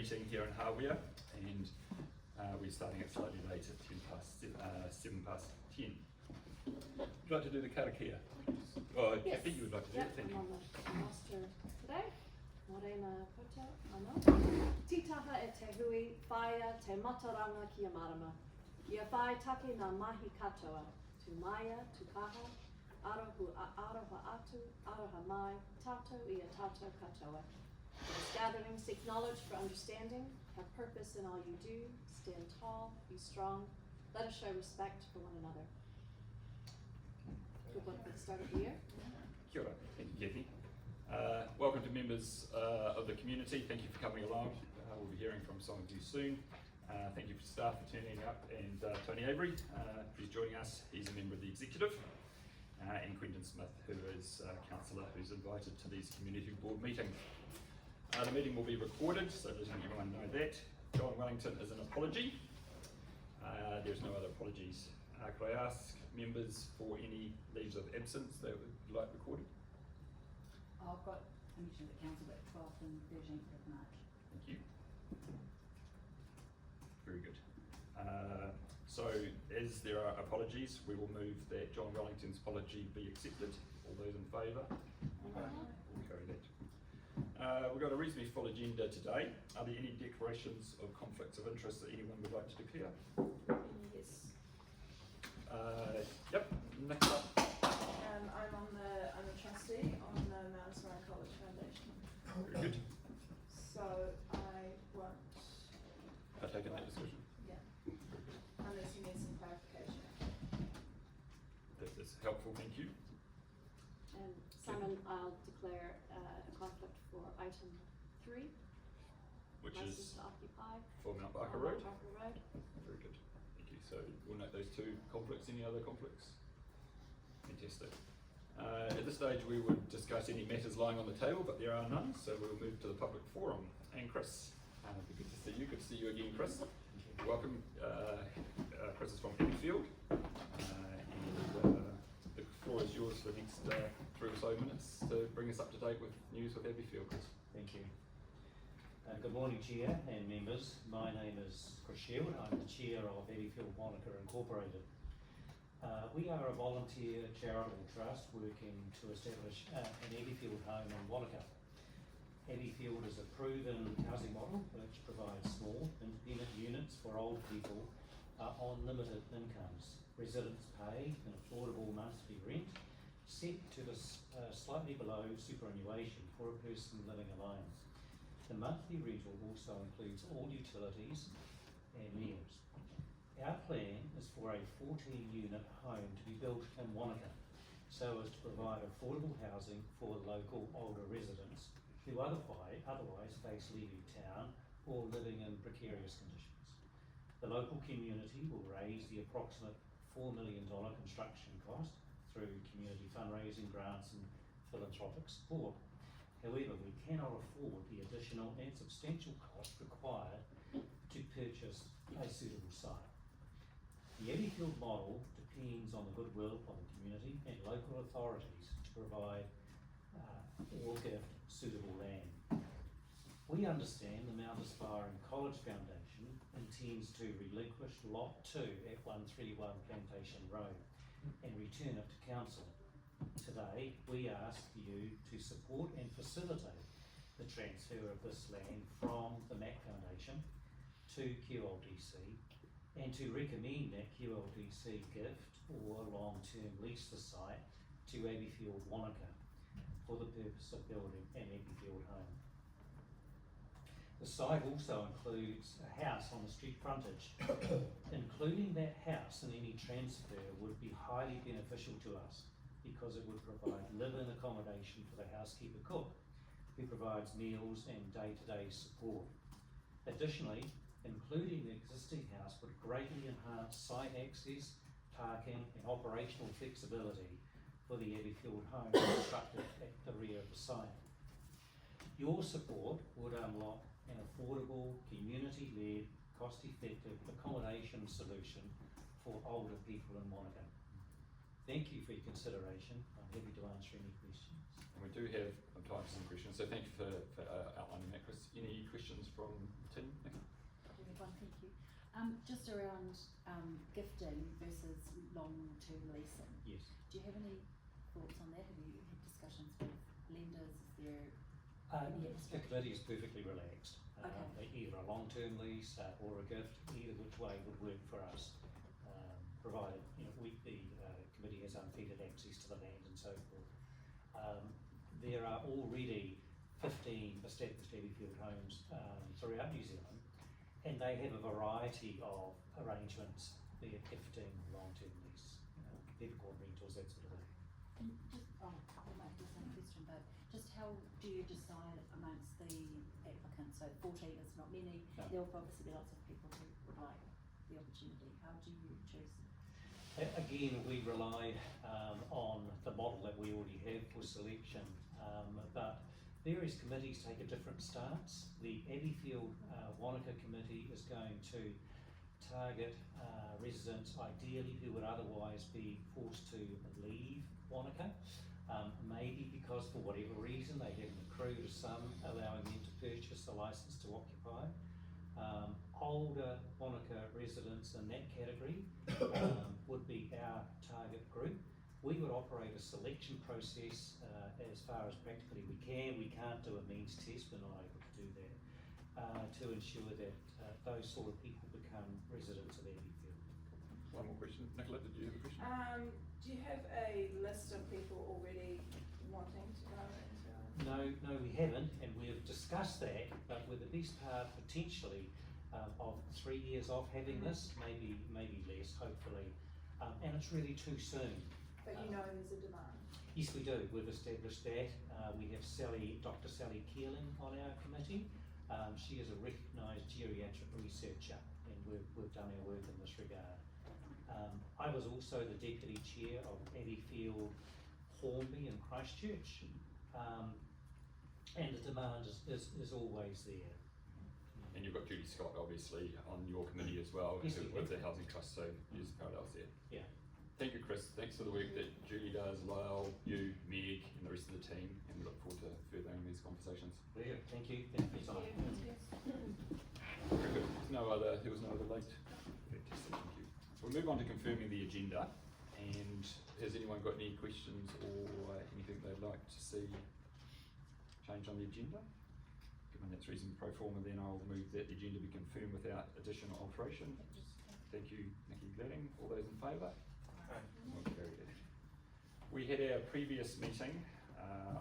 meeting here in Hawea, and we're starting it slightly late at 7 past 10. Would you like to do the karakia? Oh, Yes. Kathy, you would like to do it, thank you. I'm on the roster today. Morena koto, ano. Titaha e te hui, whaia te mataranga ki a marama. Kia whai take ngā mahi katoa, tu maia, tu kaha, aroha atu, aroha mai, tātou I a tātou katoa. This gathering seek knowledge for understanding, have purpose in all you do, stand tall, be strong, let us show respect for one another. Good luck at the start of the year. Kia ora, thank you, Kathy. Welcome to members of the community. Thank you for coming along. We'll be hearing from some of you soon. Thank you for staff for turning up, and Tony Avery, who's joining us. He's a member of the executive, and Quentin Smith, who is a councillor who's invited to these community board meetings. The meeting will be recorded, so letting everyone know that. John Wellington is an apology. There's no other apologies. Could I ask members for any leaves of absence they would like recorded? I've got a meeting at the council at 12th and 13th of March. Thank you. Very good. So as there are apologies, we will move that John Wellington's apology be accepted. All those in favour? We'll carry that. We've got a reasonably full agenda today. Are there any declarations of conflicts of interest that anyone would like to declare? Yes. Yep, next up. I'm a trustee on the Mount Sorrel College Foundation. Very good. So I won't. I've taken that decision. Yeah. Unless you need some clarification. That is helpful, thank you. And Simon, I'll declare a conflict for item 3. Which License is to occupy. for Mount Barker on Road. Mount Barker Road. Very good, thank you. So we'll note those two conflicts. Any other conflicts? Fantastic. At this stage we would discuss any matters lying on the table, but there are none, so we'll move to the public forum. And Chris, it'd be good to see you. Good to see you again, Chris. Welcome. Chris is from Abbeyfield, and the floor is yours for the next 3 or so minutes to bring us up to date with news with Abbeyfield, Chris. Thank you. Good morning, Chair and members. My name is Chris Shield. I'm the Chair of Abbeyfield Wānaka Incorporated. We are a volunteer charitable trust working to establish an Abbeyfield home in Wānaka. Abbeyfield is a proven housing model which provides small, independent units for old people on limited incomes. Residents pay an affordable monthly rent set to slightly below superannuation for a person living alone. The monthly rental also includes all utilities and meals. Our plan is for a 14-unit home to be built in Wānaka so as to provide affordable housing for local older residents who otherwise face leaving town or living in precarious conditions. The local community will raise the approximate $4 million construction cost through community fundraising, grants and philanthropic support. However, we cannot afford the additional and substantial cost required to purchase a suitable site. The Abbeyfield model depends on the goodwill of the community and local authorities to provide or gift suitable land. We understand the Mount Aspiring College Foundation intends to relinquish Lot 2 at 131 Plantation Road and return it to council. Today, we ask you to support and facilitate the transfer of this land from the MAC Foundation to QLDC and to recommend that QLDC gift or long-term lease the site to Abbeyfield Wānaka for the purpose of building an Abbeyfield home. The site also includes a house on the street frontage. Including that house in any transfer would be highly beneficial to us because it would provide live-in accommodation for the housekeeper cook who provides meals and day-to-day support. Additionally, including the existing house would greatly enhance site access, parking and operational flexibility for the Abbeyfield home constructed at the rear of the site. Your support would unlock an affordable, community-led, cost-effective accommodation solution for older people in Wānaka. Thank you for your consideration. I'm happy to answer any questions. And we do have time for some questions, so thank you for outlining that, Chris. Any questions from the one, thank you. Just around gifting versus long-term leasing. Yes. Do you have any thoughts on that? Have you had discussions with lenders? Is there? The committee is perfectly relaxed. Okay. Either a long-term lease or a gift, either which way would work for us, provided the committee has unfettered access to the land and so forth. There are already 15 established Abbeyfield homes throughout New Zealand, and they have a variety of arrangements, be it gifting, long-term lease, peppercorn rentals, that sort of thing. And just, I might be the same question, but just how do you decide amongst the applicants? So 14 is not many. No. There will obviously be lots of people who would like the opportunity. How do you choose? Again, we rely on the model that we already have for selection, but various committees take a different stance. The Abbeyfield Wānaka committee is going to target residents ideally who would otherwise be forced to leave Wānaka, maybe because for whatever reason they haven't accrued a sum allowing them to purchase the licence to occupy. Older Wānaka residents in that category would be our target group. We would operate a selection process as far as practically we can. We can't do a means test, we're not able to do that, to ensure that those sort of people become residents of Abbeyfield. One more question. Nicola, did you have a question? Do you have a list of people already wanting to go into? No, we haven't, and we've discussed that, but with the best part potentially of 3 years off having this, maybe less, hopefully, and it's really too soon. But you know there's a demand. Yes, we do. We've established that. We have Dr. Sally Keeling on our committee. She is a recognised geriatric researcher, and we've done our work in this regard. I was also the deputy chair of Abbeyfield, Hornby and Christchurch, and the demand is always there. And you've got Judy Scott, obviously, on your committee as well, Yes, with the Housing Trust, so there's parallels there. Yeah. Thank you, Chris. Thanks for the work that Judy does, Lyle, you, Meg, and the rest of the team, and we look forward to furthering these conversations. Very good. Thank you. Thank you for your time. Very good. There was no other late. Fantastic, thank you. We'll move on to confirming the agenda, and has anyone got any questions or anything they'd like to see change on the agenda? Given that's reason pro forma, then I'll move that the agenda be confirmed without additional alteration. Thank you, Nikki Gladding. All those in favour? Very good. We had our previous meeting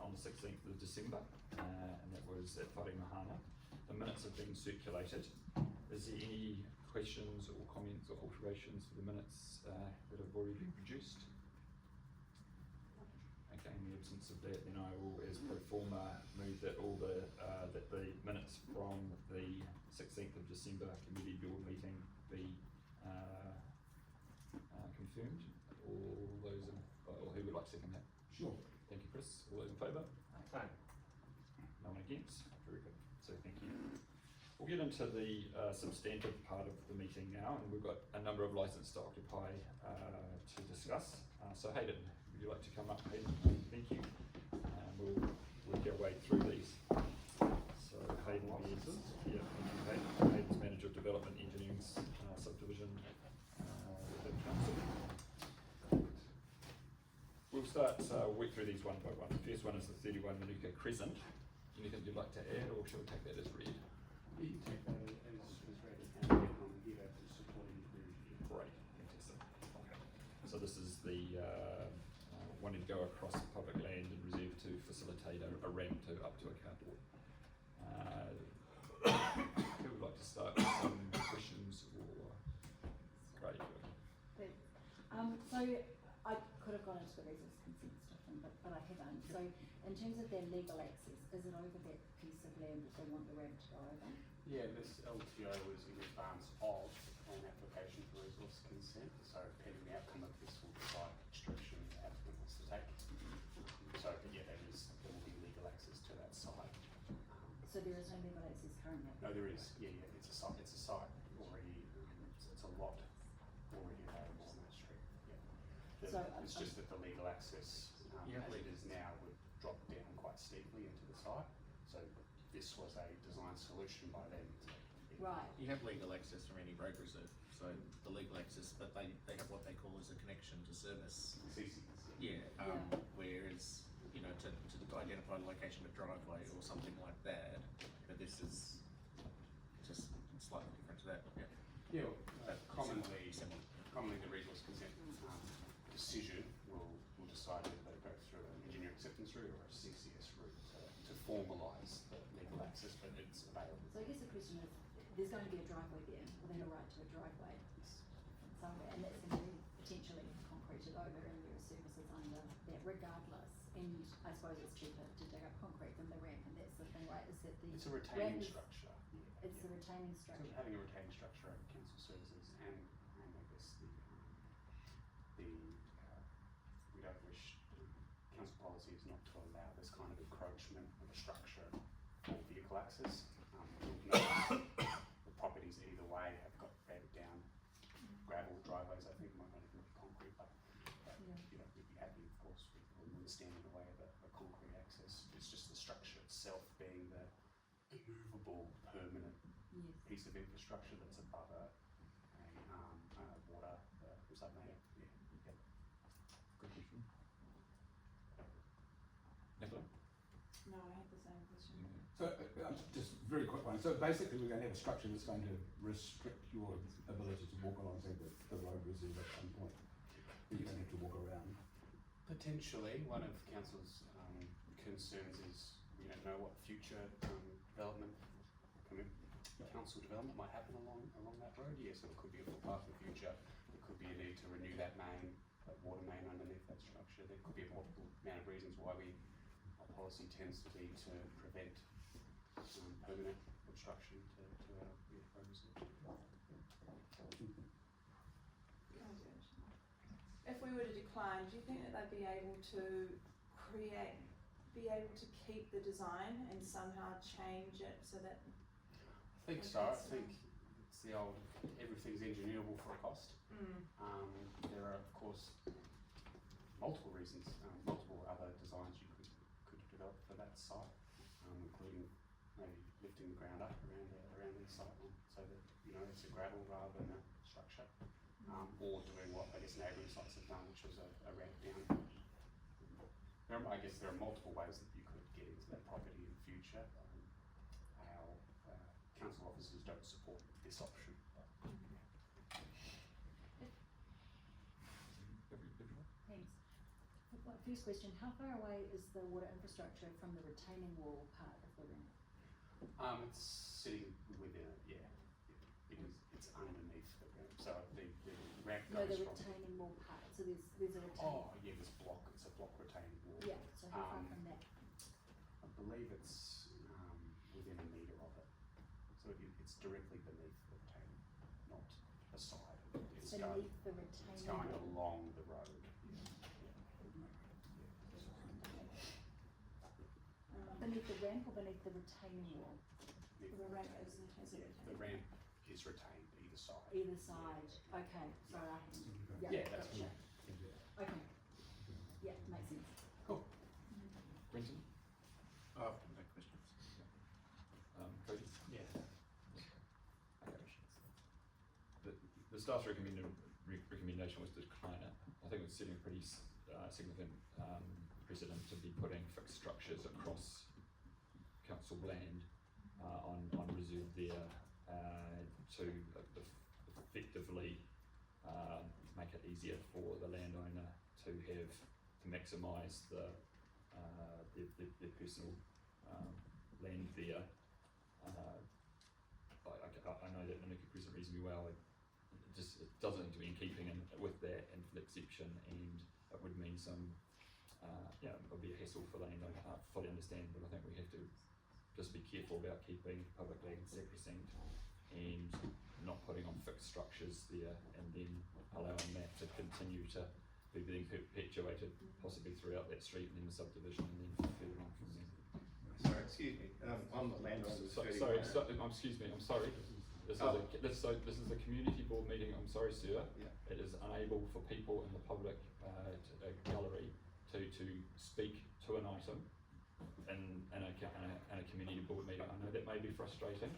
on the 16th of December, and that was at Wharenga. The minutes have been circulated. Is there any questions or comments or alterations for the minutes that have already been produced? Okay, in the absence of that, then I will, as pro forma, move that that the minutes from the 16th of December committee board meeting be confirmed. All those who would like to second that? Sure. Thank you, Chris. All those in favour? Aye. No one against? Very good. So thank you. We'll get into the substantive part of the meeting now, and we've got a number of license to occupy to discuss. So Hayden, would you like to come up, Hayden? Thank you. We'll work our way through these. So Hayden is, yeah, thank you, Hayden. Hayden's Manager of Development Engineering Subdivision within Council. We'll start work through these one by one. The first one is the 31 Manuka Crescent. Anything you'd like to add, or shall we take that as read? You can take that as read and get on here to supporting the Great, fantastic. Okay. So this is the wanting to go across public land and reserve to facilitate a ramp up to a carport. Who would like to start with some questions or? Great. So I could have gone into the resource consent stuff, but I haven't. So in terms of their legal access, is it over that piece of land that they want the ramp to go over? Yeah, this LTO was in advance of an application for resource consent, so pending the outcome of this will decide which direction the applicant wants to take. So yeah, there will be legal access to that site. So there is no legal access currently? No, there is. Yeah, it's a site already. It's a lot already available on that street. Yeah. It's just that the legal access as it is now would drop down quite steeply into the site. So this was a design solution by them to Right. You have legal access from any road reserve, so the legal access, but they have what they call as a connection to service. CCs. Yeah, Yeah. whereas, you know, to identify the location of a driveway or something like that, but this is just slightly different to that, yeah. Yeah, well, But commonly, similar. the resource consent decision will decide whether they go through an engineer acceptance route or a CCS route to formalise the legal access, but it's available. So I guess the question is, there's going to be a driveway there, or they have a right to a driveway somewhere, and that's going to be potentially concreted over, and there are services under that regardless. And I suppose it's cheaper to dig up concrete than the ramp, and that's the thing, right? Is that the It's a retaining ramp is- structure. It's the retaining So structure. having a retaining structure over council services and I guess we don't wish, council policy is not to allow this kind of encroachment of a structure for vehicle access. You'll notice the properties either way have got bedded down gravel driveways, I think, might not even be concrete, but Yeah. you know, we'd be happy, of course, we wouldn't stand in the way of a concrete access. It's just the structure itself being the immovable, permanent Yes. piece of infrastructure that's above a water submarine. Yeah. Good question. Nicola? No, I had the same question. So, just a very quick one. So basically, we're going to have a structure that's going to restrict your ability to walk alongside the road reserve at some point. You don't have to walk around. Potentially, one of council's concerns is we don't know what future development, council development might happen along that road. Yes, it could be a footpath in the future. There could be a need to renew that main, that water main underneath that structure. There could be a multiple amount of reasons why our policy tends to be to prevent permanent obstruction to our road reserve. If we were to decline, do you think that they'd be able to keep the design and somehow change it so that? I think so. I think it's the old everything's engineerable for a cost. There are, of course, multiple reasons, multiple other designs you could develop for that site, including maybe lifting the ground up around the site so that it's a gravel rather than a structure, or doing what I guess neighbouring sites have done, which was a ramp down. I guess there are multiple ways that you could get into that property in the future. Our council officers don't support this option. Thanks. First question, how far away is the water infrastructure from the retaining wall part of the ramp? It's sitting within it, yeah. It's underneath the ramp. So the ramp No, goes the from. retaining wall part, so there's a retaining. Oh, yeah, it's a block retaining wall. Yeah, so how far from that? I believe it's within a metre of it. So it's directly beneath the retaining, not aside. It's Beneath the retaining It's going wall. along the road. Beneath the ramp or beneath the retaining wall? The ramp has Yeah, the ramp is retained either side. Either side, okay, sorry, Yeah, that's gotcha. right. Okay, yeah, makes sense. Cool. Brenton? Oh, no questions. Cody? Yeah. The staff's recommendation was to decline it. I think it's setting a pretty significant precedent to be putting fixed structures across council land on reserve there to effectively make it easier for the landowner to maximise their personal land there. I know that Wānaka present reasonably well. It doesn't seem to be in keeping with that exception, and it would mean some, it would be a hassle for landowners. I fully understand, but I think we have to just be careful about keeping public land sacrosanct and not putting on fixed structures there, and then allowing that to continue to be being perpetuated possibly throughout that street and then the subdivision and then further on from there. Sorry, excuse me. I'm the landowner. I'm sorry. This is a community board meeting. I'm sorry, sir. Yeah. It is unable for people in the public gallery to speak to an item in a community board meeting. I know that may be frustrating,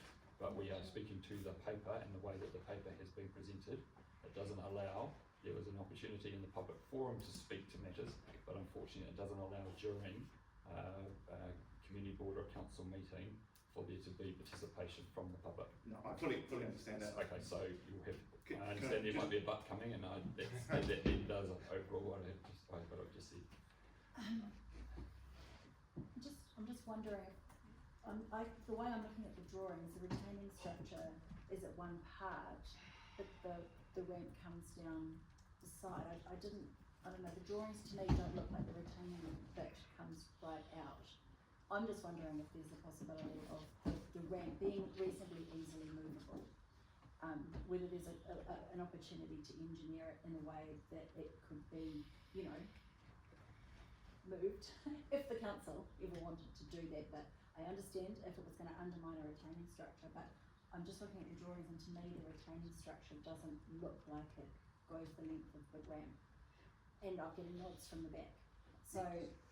but we are speaking to the paper and the way that the paper has been presented. It doesn't allow, there was an opportunity in the public forum to speak to matters, but unfortunately it doesn't allow during a community board or council meeting for there to be participation from the public. No, I fully understand that. Okay, so you'll have, Can- I can understand I there might just- be a but coming, and that then does overall what I've just said. I'm just wondering, the way I'm looking at the drawings, the retaining structure is at one part, but the ramp comes down the side. I don't know, the drawings to me don't look like the retaining bit comes right out. I'm just wondering if there's a possibility of the ramp being reasonably easily movable. Whether there's an opportunity to engineer it in a way that it could be, you know, moved if the council ever wanted to do that, but I understand if it was going to undermine a retaining structure, but I'm just looking at the drawings and to me the retaining structure doesn't look like it goes the length of the ramp, and I'm getting nods from the back. So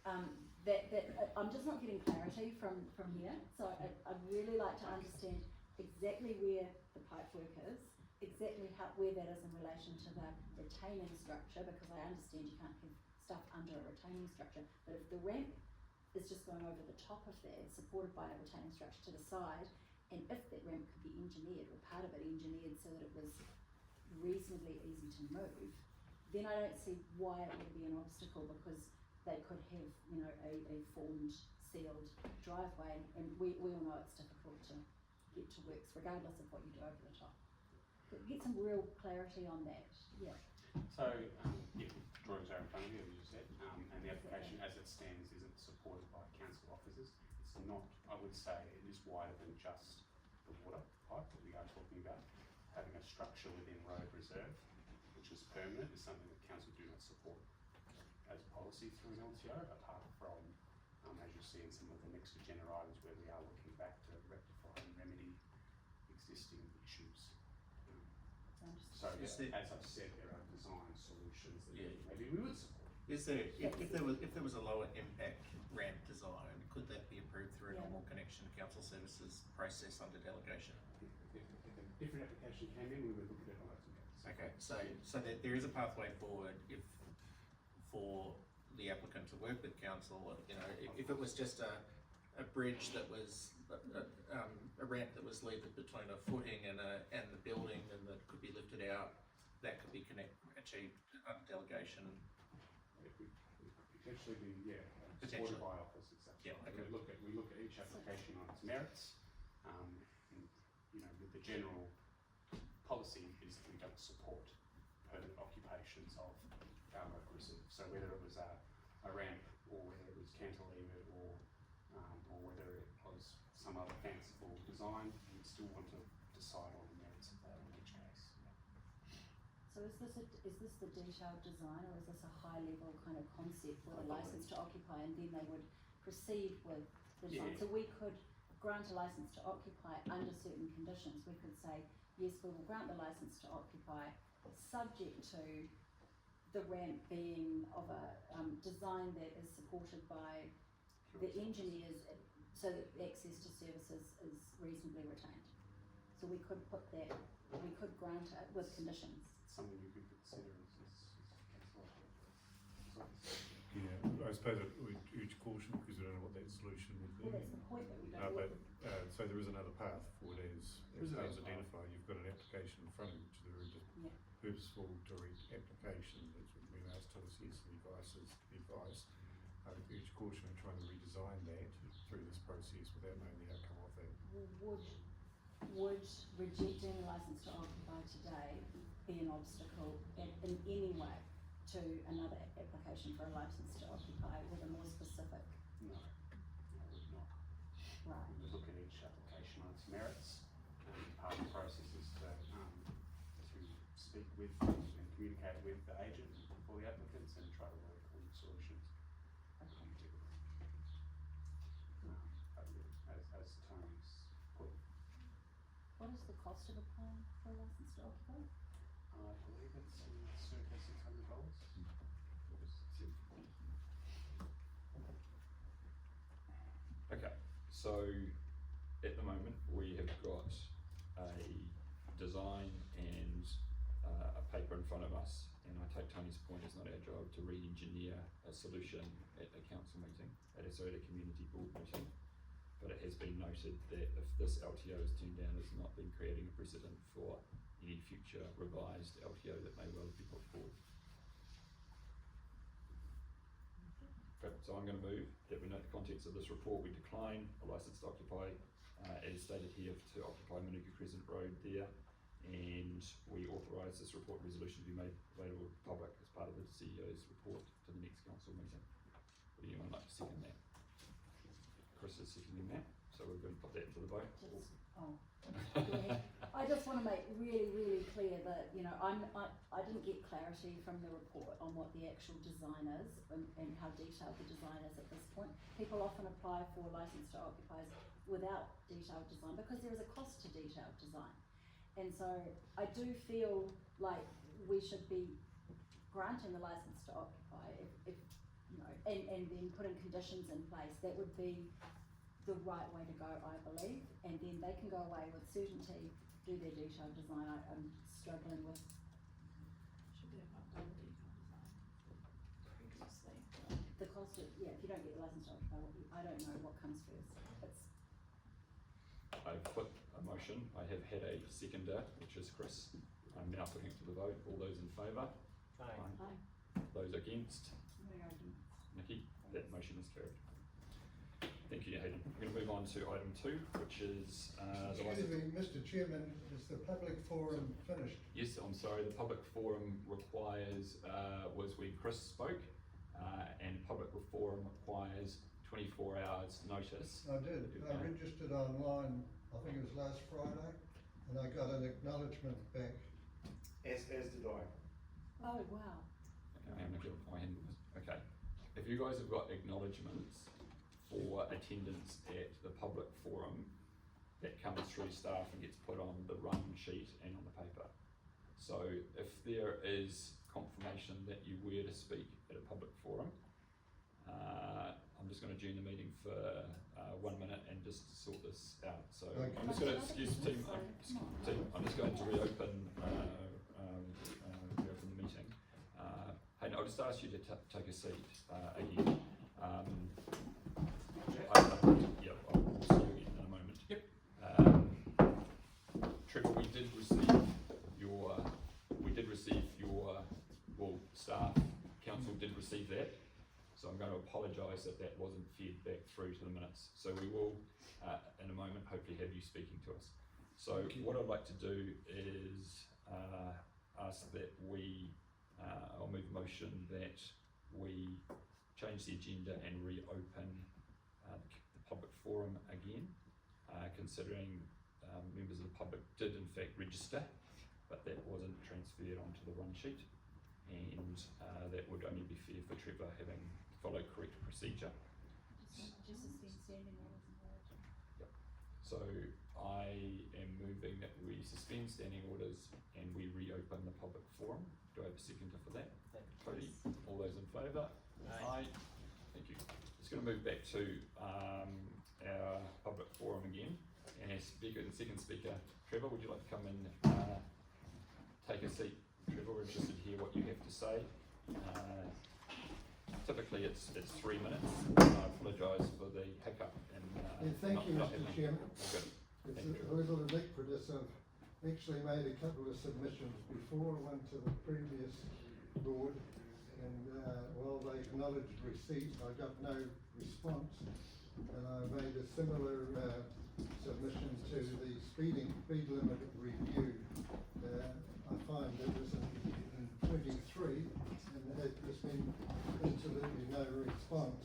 I'm just not getting clarity from here, so I'd really like to understand exactly where the pipework is, exactly where that is in relation to the retaining structure, because I understand you can't have stuff under a retaining structure, but if the ramp is just going over the top of that, supported by a retaining structure to the side, and if that ramp could be engineered, or part of it engineered so that it was reasonably easy to move, then I don't see why it would be an obstacle, because they could have, you know, a formed, sealed driveway, and we all know it's difficult to get to works regardless of what you do over the top. But get some real clarity on that, yeah. So, yeah, drawings are in front of you, as you said, and the application as it stands isn't supported by council officers. It's not, I would say, it is wider than just the water pipe that we are talking about. Having a structure within road reserve, which is permanent, is something that council do not support as policy through an LTO, apart from, as you see in some of the next agenda items where we are looking back to rectify and remedy existing issues. So, Is yeah, there- as I've said, there are design solutions that Yeah. maybe we would support. Is there, if there was a lower impact ramp design, could that be approved through a Yeah. normal connection to council services process under delegation? If a different application came in, we would look at it on those merits. Okay, so there is a pathway forward for the applicant to work with council, you know, if it was just a bridge that was, a ramp that was levered between a footing and the building, and that could be lifted out, that could be achieved under delegation. It would potentially be, Potentially. supported by office, exactly. Yeah, okay. We look at each application on its merits, and, you know, with the general policy is that we don't support permanent occupations of our local reserve. So whether it was a ramp, or whether it was cantilevered, or whether it was some other fanciful design, we'd still want to decide on the merits of that in each case. So is this the detailed design, or is this a high level kind of concept with a license to occupy, and then they would proceed with the design? Yeah. So we could grant a license to occupy under certain conditions. We could say, yes, we will grant the license to occupy, subject to the ramp being of a design that is supported by the engineers, so that access to services is reasonably retained. So we could put that, we could grant it with conditions. Something you could consider as council. Yeah, I suppose it would urge caution because we don't know what that solution would be. Well, that's the point, that we don't But, know. so there is another path forward as There is another things path. identify. You've got an application in front of you, which is a very Yeah. purposeful, direct application that's been asked to assess the advice. I would urge caution in trying to redesign that through this process without knowing the outcome of that. Would rejecting a license to occupy today be an obstacle in any way to another application for a license to occupy with a more specific, No, it would not. right? We would look at each application on its merits, and part of the process is to speak with and communicate with the agent for the applicants and try to work on solutions. But as Tony's put, What is the cost of applying for a license to occupy? I believe it's circa $600. Okay, so at the moment we have got paper in front of us, and I take Tony's point, it's not our job to re-engineer a solution at a council meeting, at a community board meeting. But it has been noted that if this LTO is turned down, it's not been creating a precedent for any future revised LTO that may well be put forward. Okay, so I'm going to move that we note the contents of this report. We decline a licence to occupy, as stated here, to occupy Manuka Crescent Road there, and we authorise this report resolution to be made available to the public as part of the CEO's report to the next council meeting. Would anyone like to second that? Chris is seconding that, so we're going to put that to the vote. I just want to make really clear that, you know, I didn't get clarity from the report on what the actual design is and how detailed the design is at this point. People often apply for licence to occupy without detailed design because there is a cost to detailed design. And so I do feel like we should be granting the licence to occupy if you know, and then putting conditions in place. That would be the right way to go, I believe, and then they can go away with certainty, do their detailed design. I'm struggling with. Should they have done the detailed design previously? The cost of, yeah, if you don't get the licence to occupy, I don't know what comes first. I've put a motion, I have had a seconder, which is Chris. I'm now putting it to the vote. All those in favour? Aye. Those against? No arguments. Nikki? That motion is carried. Thank you, Hayden. We're going to move on to item 2, which is the Excuse me, Mr. Chairman, is the public forum finished? Yes, I'm sorry, the public forum requires, was when Chris spoke, and public forum requires 24 hours notice. I did. I registered online, I think it was last Friday, and I got an acknowledgement back. As did I. Oh, wow. Okay, I'm gonna give my hand. Okay, if you guys have got acknowledgements for attendance at the public forum, that comes through staff and gets put on the run sheet and on the paper. So if there is confirmation that you were to speak at a public forum, I'm just going to adjourn the meeting for 1 minute and just sort this out. So Okay. I'm just going to, excuse the team, I'm just going to reopen the meeting. Hayden, I'll just ask you to take a seat again. Yeah, I'll see you again in a moment. Yep. Trevor, we did receive your, well, staff, council did receive that. So I'm going to apologise that that wasn't fed back through to the minutes. So we will, in a moment, hopefully have you speaking to us. So what I'd like to do is ask that I'll move a motion that we change the agenda and reopen the public forum again, considering members of the public did in fact register, but that wasn't transferred onto the run sheet, and that would only be fair for Trevor having followed correct procedure. Just suspend standing orders and vote. Yep. So I am moving that we suspend standing orders and we reopen the public forum. Do I have a seconder for that? Cody, all those in favour? Aye. Thank you. Just going to move back to our public forum again. And our speaker, the second speaker, Trevor, would you like to come and take a seat? Trevor, we're interested to hear what you have to say. Typically it's 3 minutes. I apologise for the hiccup. Thank you, Mr. Chairman. Good. It's a little iniquitous. I've actually made a couple of submissions before, one to the previous board, and while they acknowledged receipt, I got no response, and I made a similar submission to the speed limit review. I find it was in 23, and there's been absolutely no response.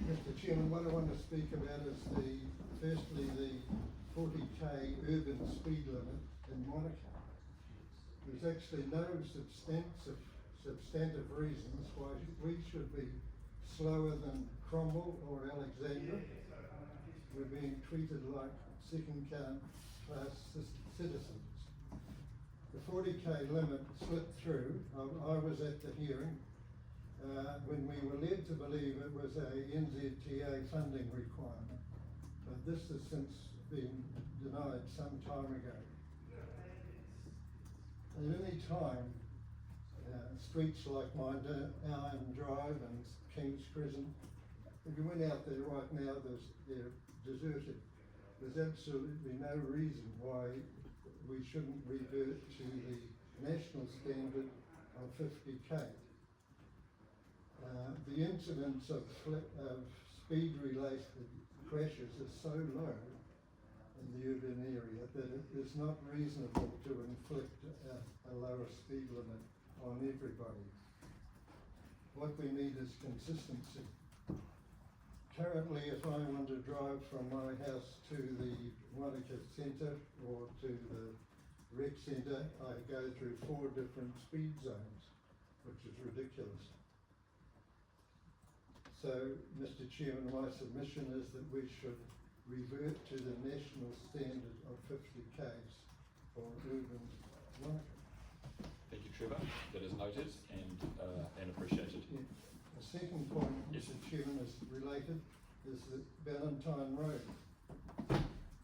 Mr. Chairman, what I want to speak about is firstly the 40k urban speed limit in Wānaka. There's actually no substantive reasons why we should be slower than Cromwell or Alexandra. We're being treated like second-class citizens. The 40k limit slipped through. I was at the hearing when we were led to believe it was a NZTA funding requirement, but this has since been denied some time ago. at any time, streets like mine, Iron Drive and King's Crescent, if you went out there right now, they're deserted. There's absolutely no reason why we shouldn't revert to the national standard of 50k. The incidence of speed-related crashes is so low in the urban area that it is not reasonable to inflict a lower speed limit on everybody. What we need is consistency. Currently, if I want to drive from my house to the Wānaka Centre or to the rec centre, I go through 4 different speed zones, which is ridiculous. So, Mr. Chairman, my submission is that we should revert to the national standard of 50 k's for urban Wānaka. Thank you, Trevor. That is noted and appreciated. Yeah. The second point, Yes. Mr. Chairman, is related, is the Valentine Road.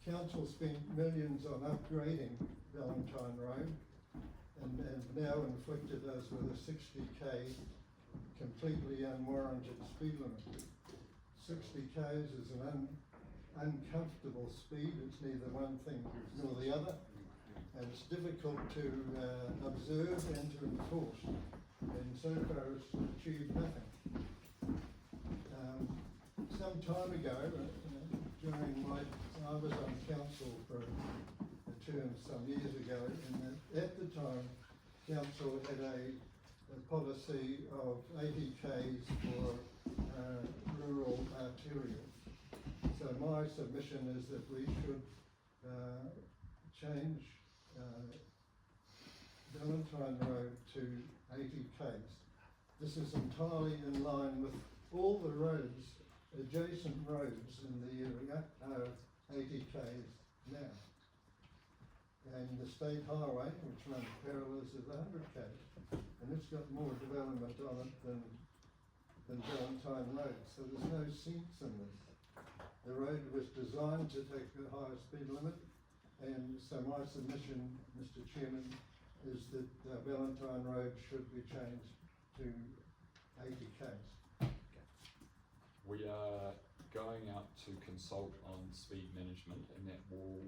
Council spent millions on upgrading Valentine Road and now inflicted us with a 60k completely unwarranted speed limit. 60 k's is an uncomfortable speed. It's neither one thing nor the other, and it's difficult to observe and to enforce, and so far it's achieved nothing. Some time ago, I was on council for a term some years ago, and at the time, council had a policy of 80 k's for rural arterial. So my submission is that we should change Valentine Road to 80 k's. This is entirely in line with all the roads, adjacent roads in the area are 80 k's now. And the state highway, which runs parallel, is 100 k's. And it's got more development on it than Valentine Road, so there's no sense in this. The road was designed to take the higher speed limit, and so my submission, Mr. Chairman, is that Valentine Road should be changed to 80 k's. We are going out to consult on speed management, and that will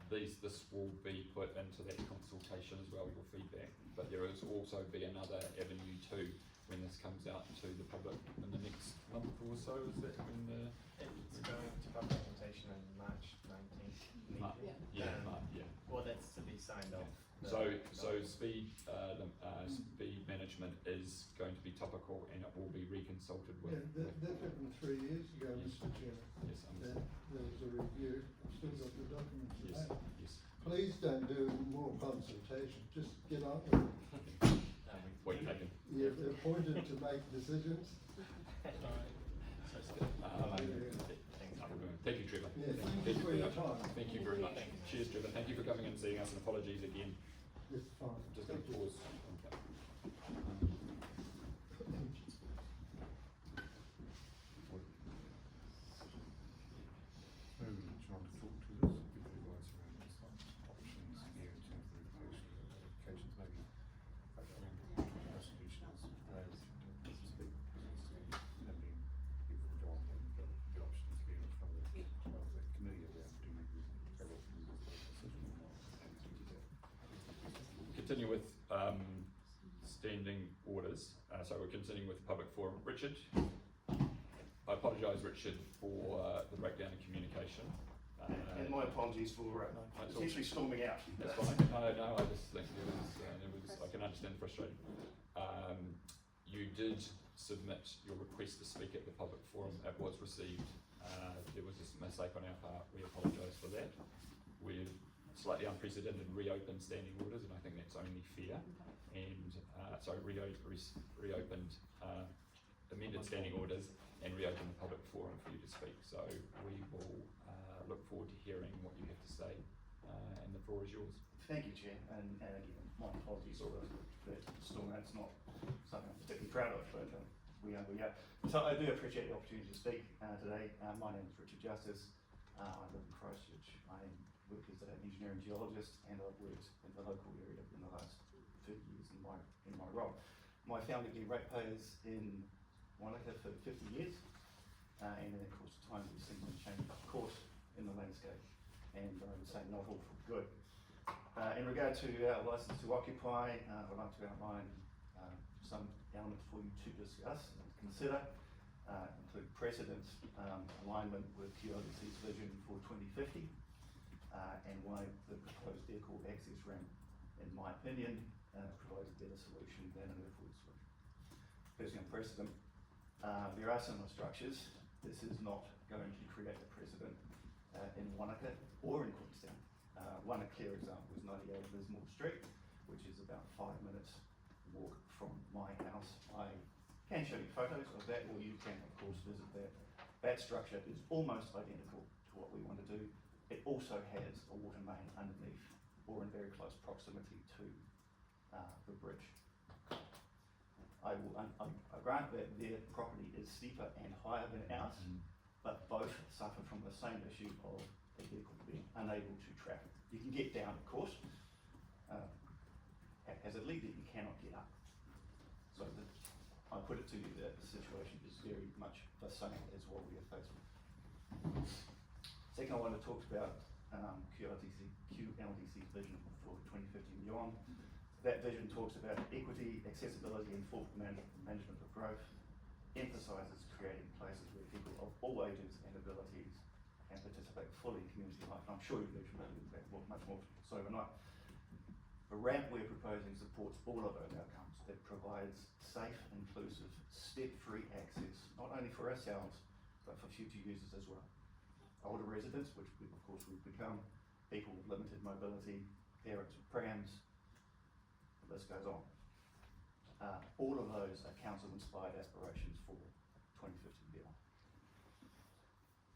this will be put into that consultation as well, your feedback. But there is also be another avenue too when this comes out to the public in the next month or so. Is that when the It's going to public consultation on March 19th. March? Yeah, March, yeah. Well, that's to be signed off. So speed speed management is going to be topical, and it will be reconsulted with. Yeah, that happened 3 years ago, Yes. Mr. Chairman. Yes, understood. There was a review. I've still got the documents. Yes, today. yes. Please don't do more consultation. Just get on with it. Point taken. You're appointed to make decisions. Thank you, Trevor. Yeah, thank you for your time. Thank you very much. Cheers, Trevor. Thank you for coming and seeing us, and apologies again. It's fine. Just going to pause. Okay. So, John, talk to this, give advice around this options here in terms of regulation, applications, maybe resolutions, speak, and then give the job and the options here in front of the committee around doing payroll decision or not. Continue with standing orders. So we're continuing with the public forum. Richard, I apologise, Richard, for the breakdown in communication. And my apologies for potentially storming out. That's fine. No, I just think there was I can understand the frustration. You did submit your request to speak at the public forum. It was received. There was a mistake on our part. We apologise for that. We've slightly unprecedented reopened standing orders, and I think that's only fair. And so reopened amended standing orders and reopen the public forum for you to speak. So we will look forward to hearing what you have to say, and the floor is yours. Thank you, Chair, and again, my apologies for the storm. That's not something I'm particularly proud of, but we are. So I do appreciate the opportunity to speak today. My name is Richard Justice. I live in Christchurch. I am work as an engineering geologist, and I've worked in the local area in the last 30 years in my role. My family have been ratepayers in Wānaka for 50 years, and in the course of time we've seen them change course in the landscape, and I would say not all for good. In regard to our licence to occupy, I'd like to outline some elements for you to discuss and consider, include precedent, alignment with QLDC's vision for 2050, and why the proposed vehicle access ramp, in my opinion, provides a better solution than an earthworks solution. Firstly, on precedent, there are similar structures. This is not going to create a precedent in Wānaka or in Queenstown. One clear example is 98 Lismore Street, which is about 5 minutes walk from my house. I can show you photos of that, or you can of course visit that. That structure is almost identical to what we want to do. It also has a water main underneath, or in very close proximity to the bridge. I grant that their property is steeper and higher than ours, but both suffer from the same issue of the vehicle being unable to traffic. You can get down, of course, haphazardly, but you cannot get up. So I put it to you that the situation is very much the same as what we are faced with. Second, I want to talk about QLDC's vision for 2050 and beyond. That vision talks about equity, accessibility, and thoughtful management of growth, emphasises creating places where people of all ages and abilities can participate fully in community life. And I'm sure you've mentioned that much more so tonight. The ramp we're proposing supports all of those outcomes. It provides safe, inclusive, step-free access, not only for ourselves, but for future users as well. Older residents, which we, of course we've become, people with limited mobility, parents with prams, the list goes on. All of those are council-inspired aspirations for 2050 and beyond.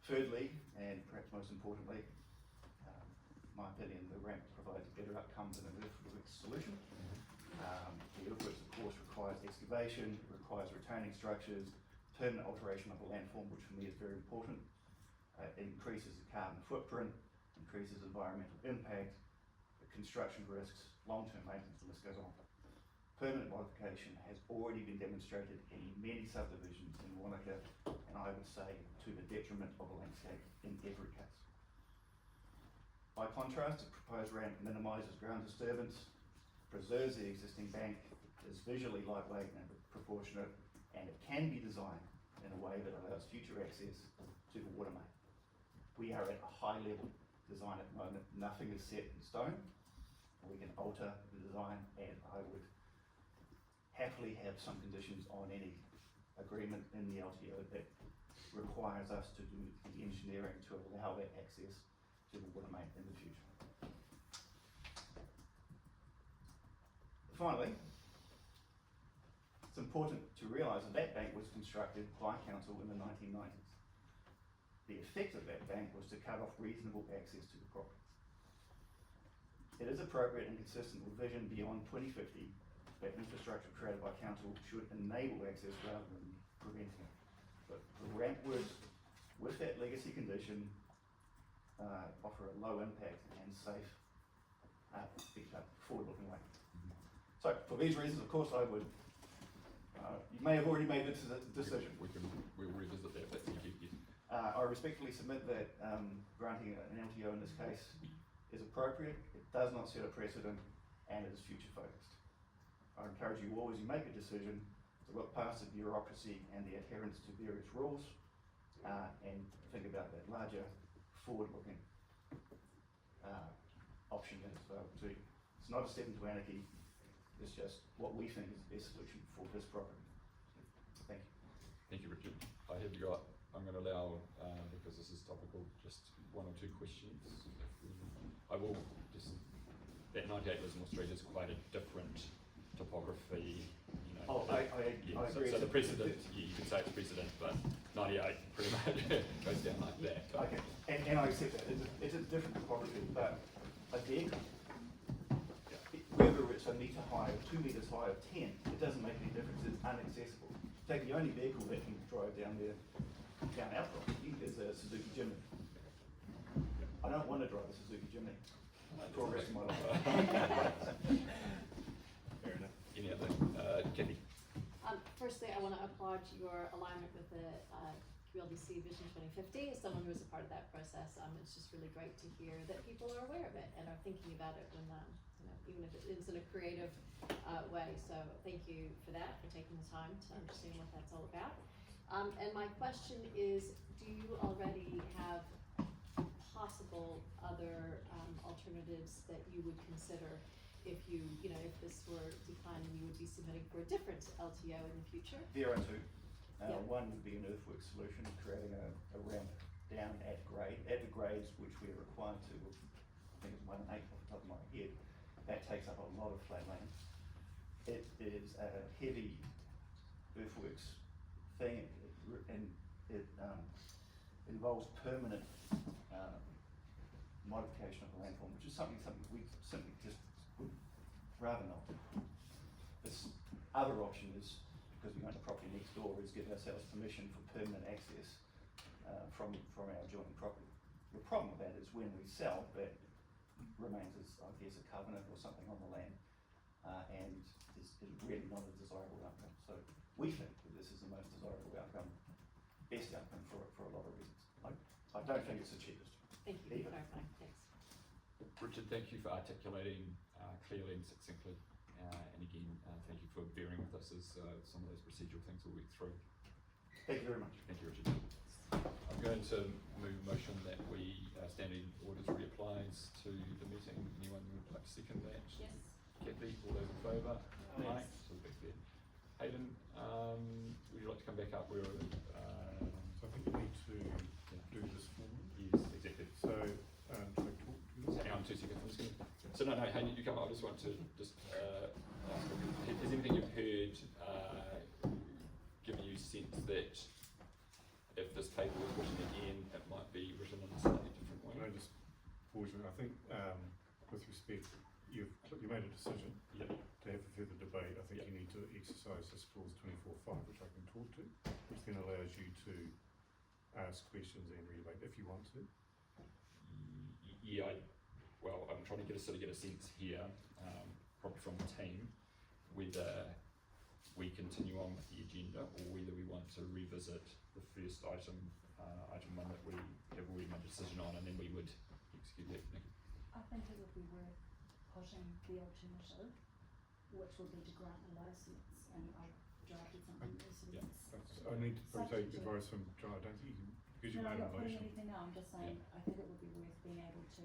Thirdly, and perhaps most importantly, my opinion, the ramp provides better outcomes than an earthworks solution. The earthworks, of course, requires excavation, requires retaining structures, permanent alteration of the landform, which for me is very important. It increases the carbon footprint, increases environmental impact, the construction risks, long-term maintenance, the list goes on. Permanent modification has already been demonstrated in many subdivisions in Wānaka, and I would say to the detriment of the landscape in every case. By contrast, the proposed ramp minimises ground disturbance, preserves the existing bank, is visually lightweight and proportionate, and it can be designed in a way that allows future access to the water main. We are at a high level design at the moment. Nothing is set in stone. We can alter the design, and I would happily have some conditions on any agreement in the LTO that requires us to do the engineering to allow that access to the water main in the future. Finally, it's important to realise that that bank was constructed by council in the 1990s. The effect of that bank was to cut off reasonable access to the property. It is appropriate and consistent with vision beyond 2050 that infrastructure created by council should enable access rather than preventing it. But the ramp would, with that legacy condition, offer a low impact and safe, forward-looking way. So for these reasons, of course, I would, you may have already made the decision. We'll revisit that, but thank you. I respectfully submit that granting an LTO in this case is appropriate, it does not set a precedent, and it is future focused. I encourage you all, as you make a decision, to look past the bureaucracy and the adherence to various rules, and think about that larger, forward-looking option that is available to you. It's not a step into anarchy, it's just what we think is the best solution for this property. Thank you. Thank you, Richard. I'm going to allow, because this is topical, just one or two questions. I will just, that 98 Lismore Street is quite a different topography, you know. Oh, I agree. So the precedent, you could say it's precedent, but 98 pretty much goes down like that. Okay, and I accept that. It's a different topography, but a vehicle, whether it's a metre high, 2 metres high, or 10, it doesn't make any difference. It's inaccessible. In fact, the only vehicle that can drive down there, down our property, is a Suzuki Jimny. I don't want to drive a Suzuki Jimny for the rest of my life. Fair enough. Any other, Kathy? Firstly, I want to applaud your alignment with the QLDC Vision 2050. As someone who was a part of that process, it's just really great to hear that people are aware of it and are thinking about it when, even if it is in a creative way. So thank you for that, for taking the time to understand what that's all about. And my question is, do you already have possible other alternatives that you would consider if if this were declining, you would be submitting for a different LTO in the future? There are two. Yeah. One would be an earthworks solution, creating a ramp down at grade, at the grades which we're required to, I think it's 1 and 8 off the top of my head. That takes up a lot of flat land. It is a heavy earthworks thing, and it involves permanent modification of the landform, which is something we simply just would rather not. This other option is, because we own the property next door, is give ourselves permission for permanent access from our adjoining property. The problem with that is when we sell, that remains as, I guess, a covenant or something on the land, and is really not a desirable outcome. So we think that this is the most desirable outcome, best outcome for a lot of reasons. I don't think it's the cheapest. Thank you for clarifying. Thanks. Richard, thank you for articulating clearly and succinctly, and again, thank you for bearing with us as some of those procedural things we'll work through. Thank you very much. Thank you, Richard. I'm going to move a motion that we standing orders reapplies to the meeting. Anyone who would like to second that? Yes. Kathy, all those in favour? Aye. So we're back there. Hayden, would you like to come back up? So I think you need to do this form. Yes, exactly. So, should I talk to you? Hang on 2 seconds. I'm just going to. So no, Hayden, you come up. I just want to ask, has anything you've heard given you sense that if this paper was written again, it might be written in a slightly different way? Can I just pause you? I think, with respect, you made a decision Yep. to have a further debate. I think Yep. you need to exercise this clause 24(5), which I can talk to, which then allows you to ask questions and re-debate if you want to. Yeah, well, I'm trying to get a sense here, probably from the team, whether we continue on with the agenda or whether we want to revisit the first item, item 1 that we have already made a decision on, and then we would execute that. I think it would be worth pushing the alternative, which would be to grant a licence, and I've drafted something that sort of. I need to probably take subject to- advice from John. I don't think you can, because you No, I'm made a not putting motion. anything down, I'm just saying, I think it would be worth being able to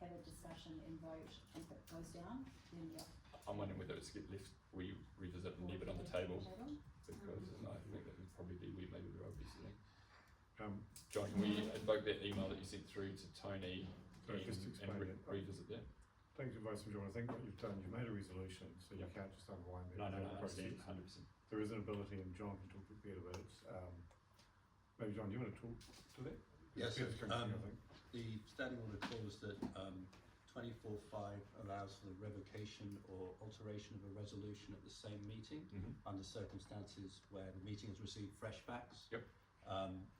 have a discussion and vote, and if it goes down, then yeah. I'm wondering whether it's get left, we revisit and leave it on the table, because I think that would probably be where maybe we're obviously. John, can we invoke that email that you sent through to Tony So just to explain it. revisit that? Thanks for advice from John. I think what you've done, you've made a resolution, so you Yep. can't just unwind that. No, I process. understand, 100%. There is an ability, and John can talk a bit about it. Maybe John, do you want to talk to that? Yes, Peter's coming to you, I think. the standing order clause that 24(5) allows for the revocation or alteration of a resolution at the same meeting under circumstances where the meeting has received fresh facts Yep.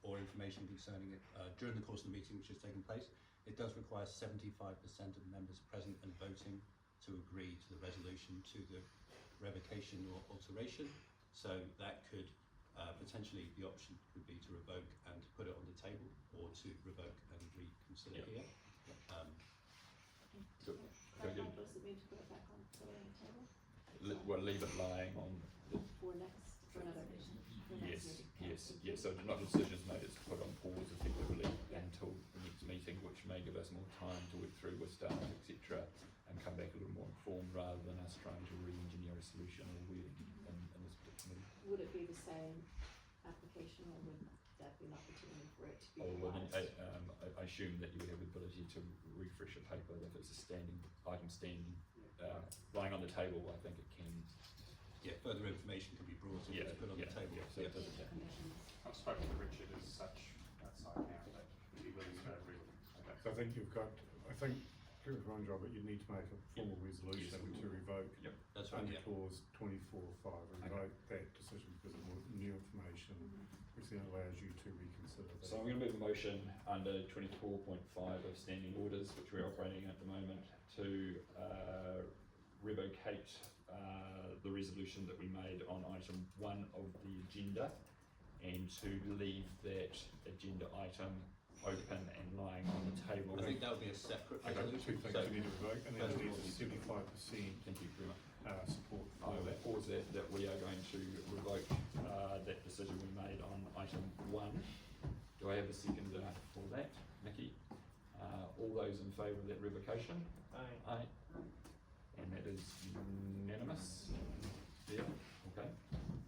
or information concerning it during the course of the meeting which has taken place. It does require 75% of members present and voting to agree to the resolution to the revocation or alteration. So that could potentially, the option could be to revoke and put it on the table, or to revoke and reconsider Yep. here. Good. How Very long good. does it mean to put it back on the table? Well, leave it lying on the, For another meeting? For next yes, meeting. yes, so not a decision's made, it's put on pause effectively until the next meeting, which may give us more time to work through with staff, etc., and come back a little more informed rather than us trying to re-engineer a solution or wording in this particular meeting. Would it be the same application, or would that be an opportunity for it to be Oh, well, then, revised? I assume that you would have the ability to refresh a paper if it's a standing item lying on the table. I think it can. Yeah, further information can be brought in to put on the table. So it doesn't. I've spoken to Richard as such outside now, but he'd be willing to go real. So I think you've got, I think Agree with Ron, John, but you need to make a formal resolution Yes, we to will. revoke Yep, that's right, under yeah. clause 24(5), revoke that decision because of new information, which then allows you to reconsider that. So I'm going to move a motion under 24.5 of standing orders, which we're operating at the moment, to revocate the resolution that we made on item 1 of the agenda, and to leave that agenda item open and lying on the table. I think that would be a separate Okay, resolution. two things So- you need to revoke, and then First you of need all, Thank 75% you very much. support I for will that. pause that we are going to revoke that decision we made on item 1. Do I have a seconder for that? Nikki? All those in favour of that revocation? Aye. Aye. And that is unanimous? Yeah, okay.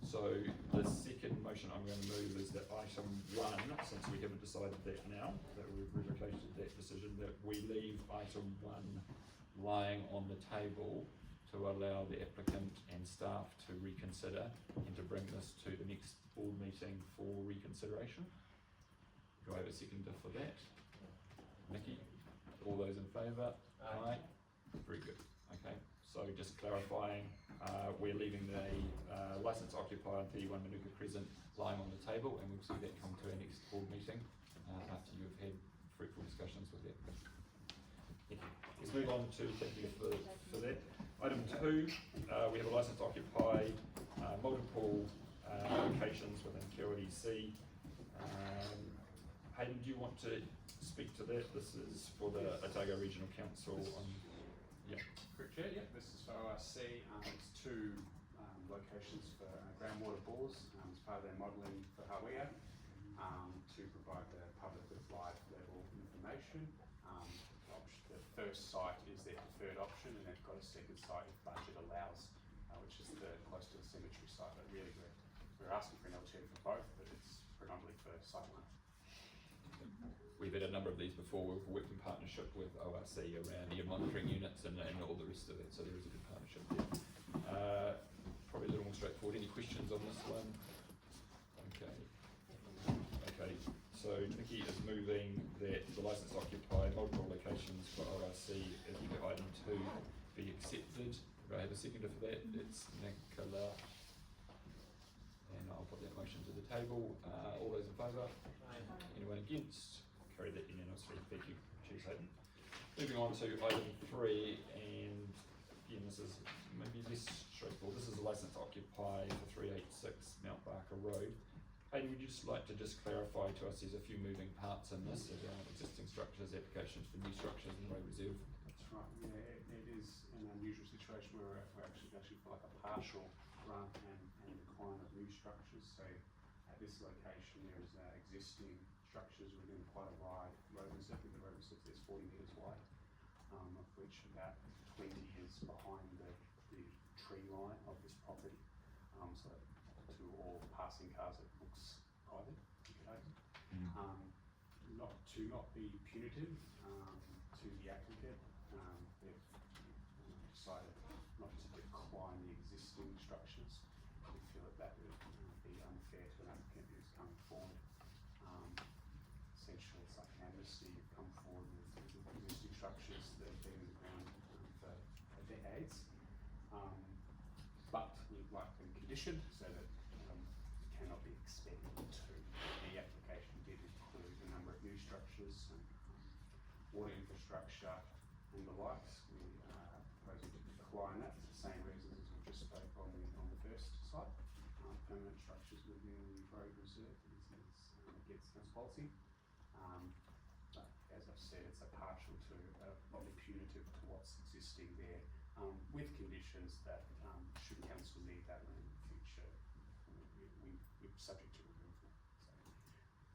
So the second motion I'm going to move is that item 1, since we haven't decided that now, that we've revocated that decision, that we leave item 1 lying on the table to allow the applicant and staff to reconsider and to bring this to the next board meeting for reconsideration. Do I have a seconder for that? Nikki? All those in favour? Aye. Very good. Okay, so just clarifying, we're leaving the licence occupier P1 Manuka Crescent lying on the table, and we'll see that come to our next board meeting after you've had fruitful discussions with that. Thank you. Let's move on to, thank you for that. Item 2, we have a licence to occupy multiple locations within QLDC. Hayden, do you want to speak to that? This is for the Otago Regional Council on, yeah. Correct, Chair, yeah, this is for ORC, it's 2 locations for groundwater bores, as part of their modelling for Hawea, to provide the public with live level information. The first site is their preferred option, and they've got a second site if budget allows, which is the close to the cemetery site, but really we're asking for an LT for both, but it's predominantly for site 1. We've had a number of these before. We've worked in partnership with ORC around air monitoring units and all the rest of it, so there is a good partnership there. Probably a little more straightforward. Any questions on this one? Okay. Okay, so Nikki is moving that the licence to occupy multiple locations for ORC as item 2 be accepted. Do I have a seconder for that? It's Nicola. And I'll put that motion to the table. All those in favour? Anyone against? Carry that unanimously. Thank you, Chief Hayden. Moving on to item 3, and again, this is maybe less straightforward. This is a licence to occupy for 386 Mount Barker Road. Hayden, would you just like to clarify to us, there's a few moving parts in this, around existing structures, applications for new structures and road reserve? That's right, yeah, it is an unusual situation where we're actually for like a partial grant and decline of new structures. So at this location there is existing structures within quite a wide road reserve. The road reserve is 40 metres wide, of which about 20 is behind the tree line of this property. So to all passing cars it looks private. Okay. Not be punitive to the applicant, they've decided not to decline the existing structures. We feel that would be unfair to an applicant who's coming forward. Essentially, it's like an amnesty. You've come forward with existing structures that have been in the ground for decades. But we'd like them conditioned so that it cannot be expected to. The application did include a number of new structures and water infrastructure and the likes. We are proposing to decline that for the same reasons as we just spoke on the first site. Permanent structures within the road reserve is against council policy. But as I've said, it's a partial to, not punitive to what's existing there, with conditions that should council need that land in the future, we're subject to removal.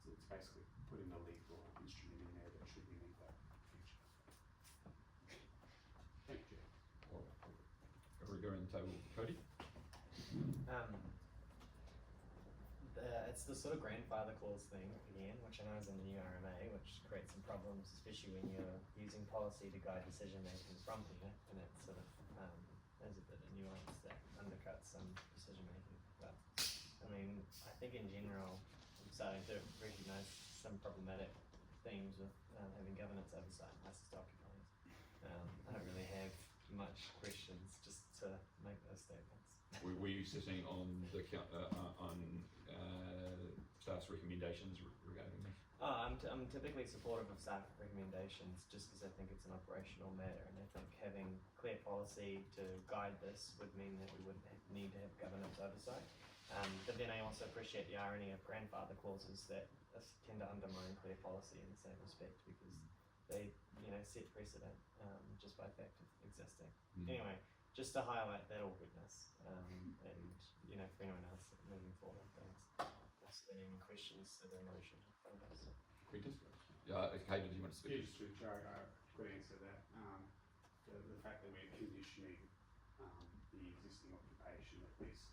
So it's basically putting a legal instrument in there that should we need that in the future. Thank you. Are we going to the table, Cody? It's the sort of grandfather clause thing again, which I know is in the new RMA, which creates some problems, especially when you're using policy to guide decision making from here, and it sort of there's a bit of nuance that undercuts some decision making. But I mean, I think in general, I'm starting to recognise some problematic themes with having governance oversight and licence to occupy. I don't really have much questions, just to make those statements. Were you sitting on the staff's recommendations regarding this? I'm typically supportive of staff recommendations just because I think it's an operational matter, and I think having clear policy to guide this would mean that we wouldn't need to have governance oversight. But then I also appreciate the irony of grandfather clauses that tend to undermine clear policy in the same respect, because they, set precedent just by fact of existing. Anyway, just to highlight that awkwardness, and for anyone else moving forward, thanks. Are there any questions to the motion from us? Quintus? Okay, did you want to speak? Yes, Joe, could answer that. The fact that we're conditioning the existing occupation at this,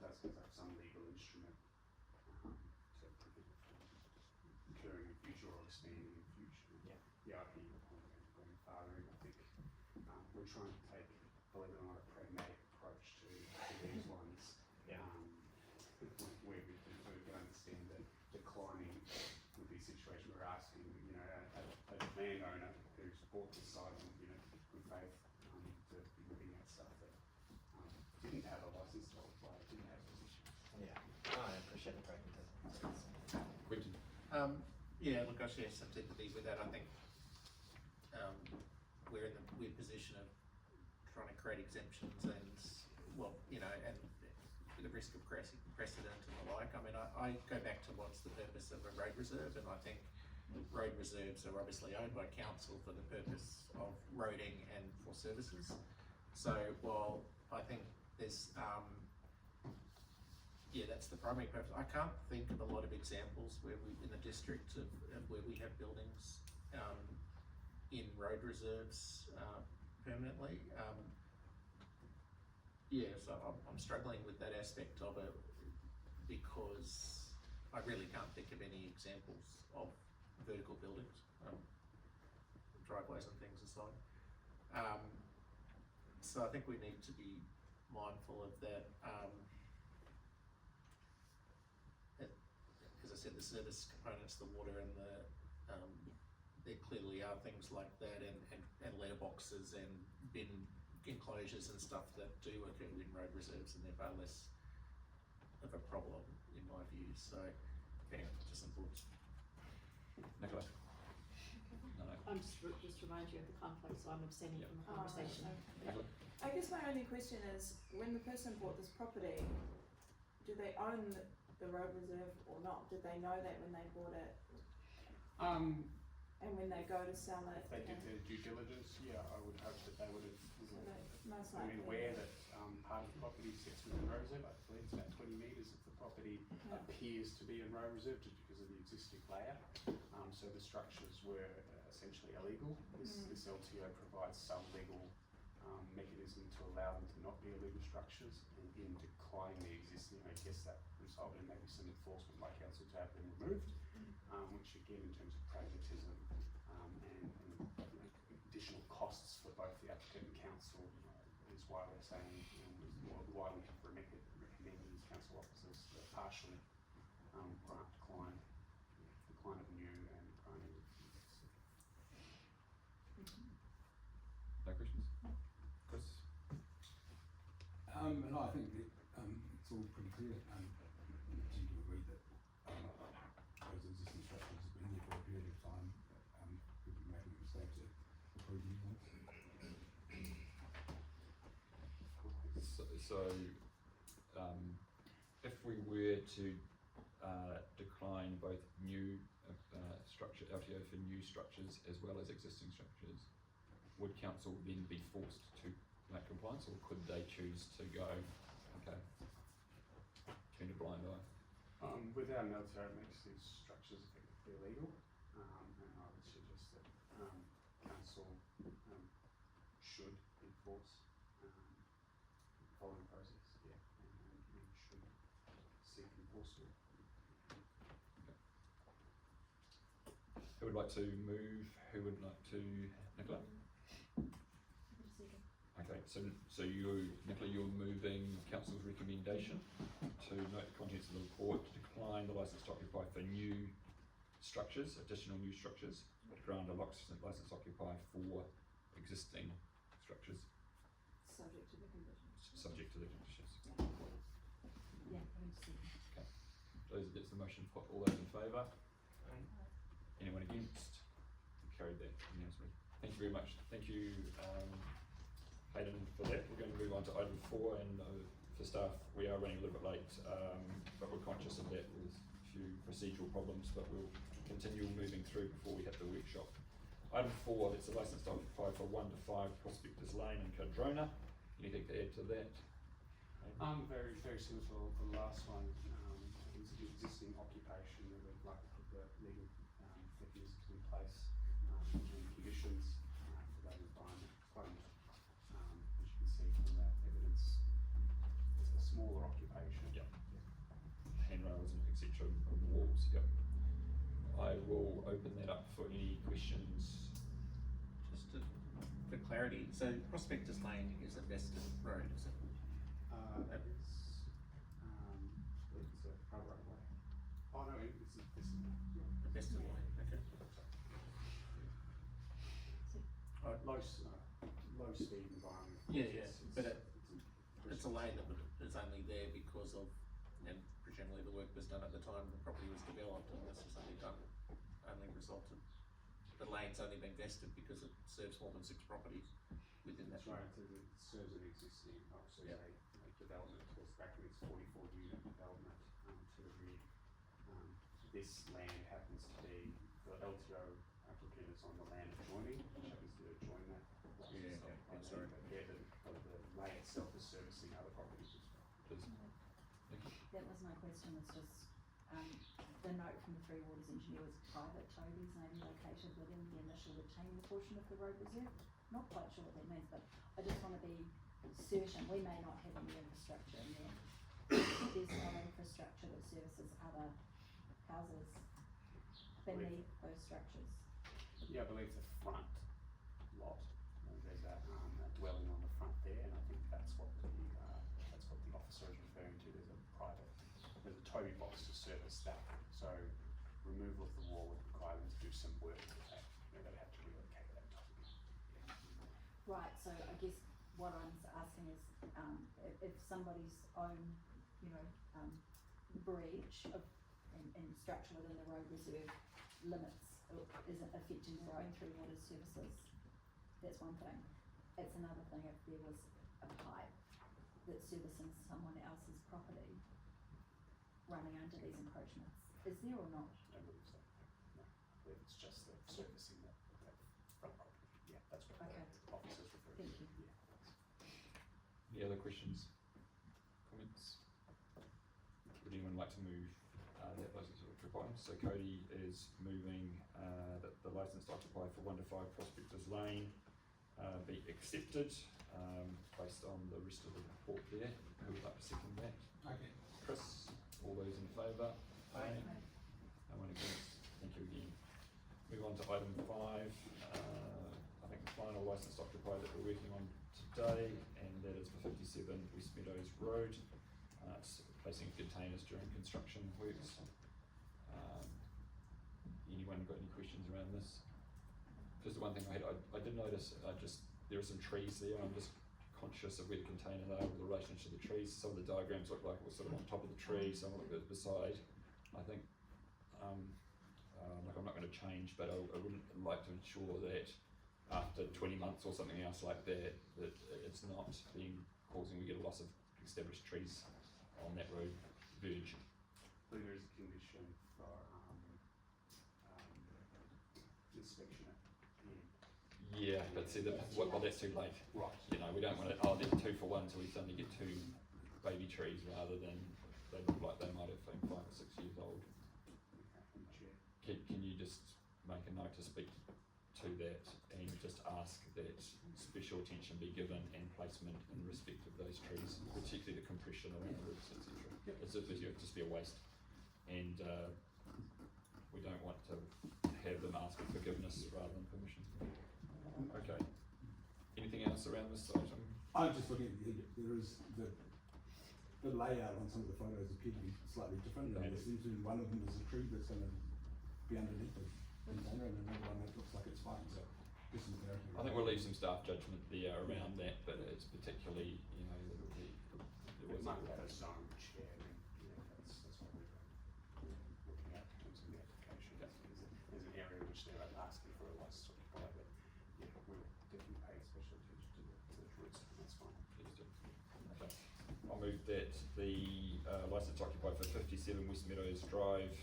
does give up some legal instrument to prevent it from occurring in future or expanding in future. Yeah, I hear your point about grandfathering. I think we're trying to take, believe it or not, a pragmatic approach to these ones. Where we can understand that declining would be a situation we're asking, a landowner who's bought this site on, good faith, to be looking at stuff that didn't have a license to apply, didn't have position. I appreciate the pragmatism. Quinton? Yeah, look, I share some sympathy with that. I think we're in the weird position of trying to create exemptions and, and the risk of precedent and the like. I mean, I go back to what's the purpose of a road reserve, and I think road reserves are obviously owned by council for the purpose of roading and for services. So while I think there's, that's the primary purpose. I can't think of a lot of examples where we, in the district, of where we have buildings in road reserves permanently. So I'm struggling with that aspect of it, because I really can't think of any examples of vertical buildings, driveways and things aside. So I think we need to be mindful of that. As I said, the service components, the water and there clearly are things like that, and letterboxes and bin enclosures and stuff that do occur in road reserves, and they're far less of a problem in my view. So anyway, just some thoughts. Nicola? No. I'm just remind you of the conflict, so I'm abstaining from the conversation. Nicola? I guess my only question is, when the person bought this property, do they own the road reserve or not? Did they know that when they bought it? And when they go to sell it? If they did their due diligence, I would hope that they would have most been likely aware that part of the property sits within road reserve. I believe it's about 20 metres if the property appears to be in road reserve just because of the existing layout. So the structures were essentially illegal. This LTO provides some legal mechanism to allow them to not be illegal structures, and in declining the existing, I guess that resulted in maybe some enforcement by council to have them removed, which again, in terms of pragmatism and additional costs for both the applicant and council, is why we're saying, why we have recommended these council officers to partially grant decline of new and granting. No questions? Chris? No, I think it's all pretty clear. I tend to agree that those existing structures have been there for a period of time. We've been making mistakes of approving them. So if we were to decline both new structure LTO for new structures as well as existing structures, would council then be forced to make compliance, or could they choose to go, okay, turn a blind eye? Without an LTO, it makes these structures effectively illegal, and I would suggest that council should enforce the following process, and should seek enforcement. Who would like to move? Who would like to? Nicola? Okay, so you, Nicola, you're moving council's recommendation to note the contents of the report to decline the licence to occupy for new structures, additional new structures, grant a licensed occupier for existing structures, Subject to the conditions. subject to the conditions. Yeah, I'm interested. Okay, that's the motion put. All those in favour? Anyone against? Carried that unanimously. Thank you very much. Thank you, Hayden, for that. We're going to move on to item 4, and for staff, we are running a little bit late, but we're conscious of that. There's a few procedural problems, but we'll continue moving through before we hit the workshop. Item 4, that's a licensed occupier for 1 to 5 Prospectors Lane in Cardrona. Anything to add to that? Very, very similar to the last one. It's an existing occupation that we'd like to put the legal mechanisms in place and conditions for that environment. As you can see from that evidence, it's a smaller occupation. Yep. Handrails and etc. on the walls. Yep. I will open that up for any questions. For clarity, so Prospectors Lane is a vested road, is it? That is, I believe it's a private way. Oh no, it's A vested lane, okay. Low speed environment. Yeah, but it's a lane that is only there because of, and presumably the work was done at the time the property was developed, and this is only resulted. The lane's only been vested because it serves more than 6 properties within that. That's right, it serves an existing, development, of course, back when it's 44 unit development to the rear. This land happens to be, the LTO applicant is on the land adjoining, which happens to adjoin that. Sorry. But yeah, the lane itself is servicing other properties as well. That was my question, was just, the note from the Three Waters engineer was private Toby's name located within the initial retaining portion of the road reserve. Not quite sure what that means, but I just want to be certain, we may not have any infrastructure in there. There's no infrastructure that services other houses beneath those structures. Yeah, I believe the front lot, there's a dwelling on the front there, and I think that's what the officer is referring to. There's a Toby box to service that. So removal of the wall would require them to do some work with that. They'd have to relocate that Toby. Right, so I guess what I'm asking is, if somebody's own, breach of and structure within the road reserve limits isn't affecting their own Three Waters services, that's one thing. It's another thing if there was a pipe that's servicing someone else's property running under these encroachments. Is there or not? I don't believe so. No, I believe it's just the servicing that front property. Yeah, that's what Okay. the officer's referring Thank to. you. Yeah. Any other questions, comments? Would anyone like to move that license requirements? So Cody is moving that the licensed occupier for 1 to 5 Prospectors Lane be accepted based on the rest of the report there. Who would like to second that? Okay. Chris, all those in favour? Aye. No one against. Thank you again. Move on to item 5. I think the final licensed occupier that we're working on today, and that is for 57 West Meadows Road. It's placing containers during construction works. Anyone got any questions around this? Just the one thing I did notice, there are some trees there. I'm just conscious of where the containers are with relation to the trees. Some of the diagrams look like it was sort of on top of the tree, some look beside. I think, like I'm not going to change, but I wouldn't like to ensure that after 20 months or something else like that, that it's not causing we get a loss of established trees on that road verge. I believe there is a condition for inspection at the end. Yeah, but see, that's too late. Right. We don't want to, there's 2 for 1, so we suddenly get 2 baby trees rather than they look like they might have been 5 or 6 years old. Okay, Can you just make a note to speak to that and just ask that special attention be given and placement in respect of those trees, particularly the compression around the roots, etc. It's just be a waste, and we don't want to have them ask for forgiveness rather than permission. Okay. Anything else around this item? I'm just looking at there is the layout on some of the photos appear to be slightly different. Yeah. There seems to be one of them is a tree that's going to be underneath it. container and another one that looks like it's fine, so there's some clarity. I think we'll leave some staff judgment there around that, but it's particularly, you know, there We was might have a zone chair, and that's what we're looking at in terms of the application. There's an area which they're asking for a license to occupy, but yeah, we'll definitely pay special attention to the roots, and that's fine. Okay. I'll move that the licence occupied for 57 West Meadows Drive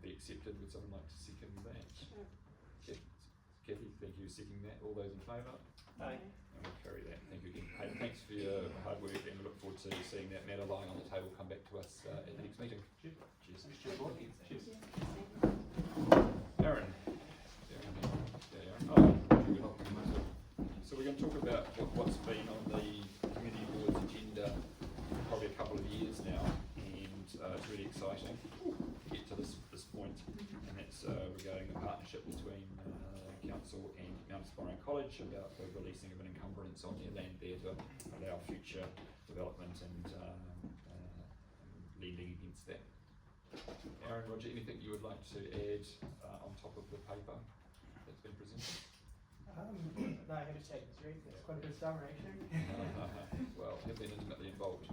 be accepted. Would someone like to second that? Sure. Kathy, thank you for seconding that. All those in favour? Aye. And we'll carry that. Thank you again. Hayden, thanks for your hard work, and we look forward to seeing that matter lying on the table come back to us at the next meeting. Cheers. Cheers. Cheers. Aaron. So we're going to talk about what's been on the community board's agenda for probably a couple of years now, and it's really exciting to get to this point, and that's regarding the partnership between Council and Mount Aspiring College about the releasing of an encumbrance on their land there to allow future development and lending against that. Aaron, Roger, anything you would like to add on top of the paper that's been presented? No, I have to take this read. It's quite a bit of summary, actually. Well, have been intimately involved.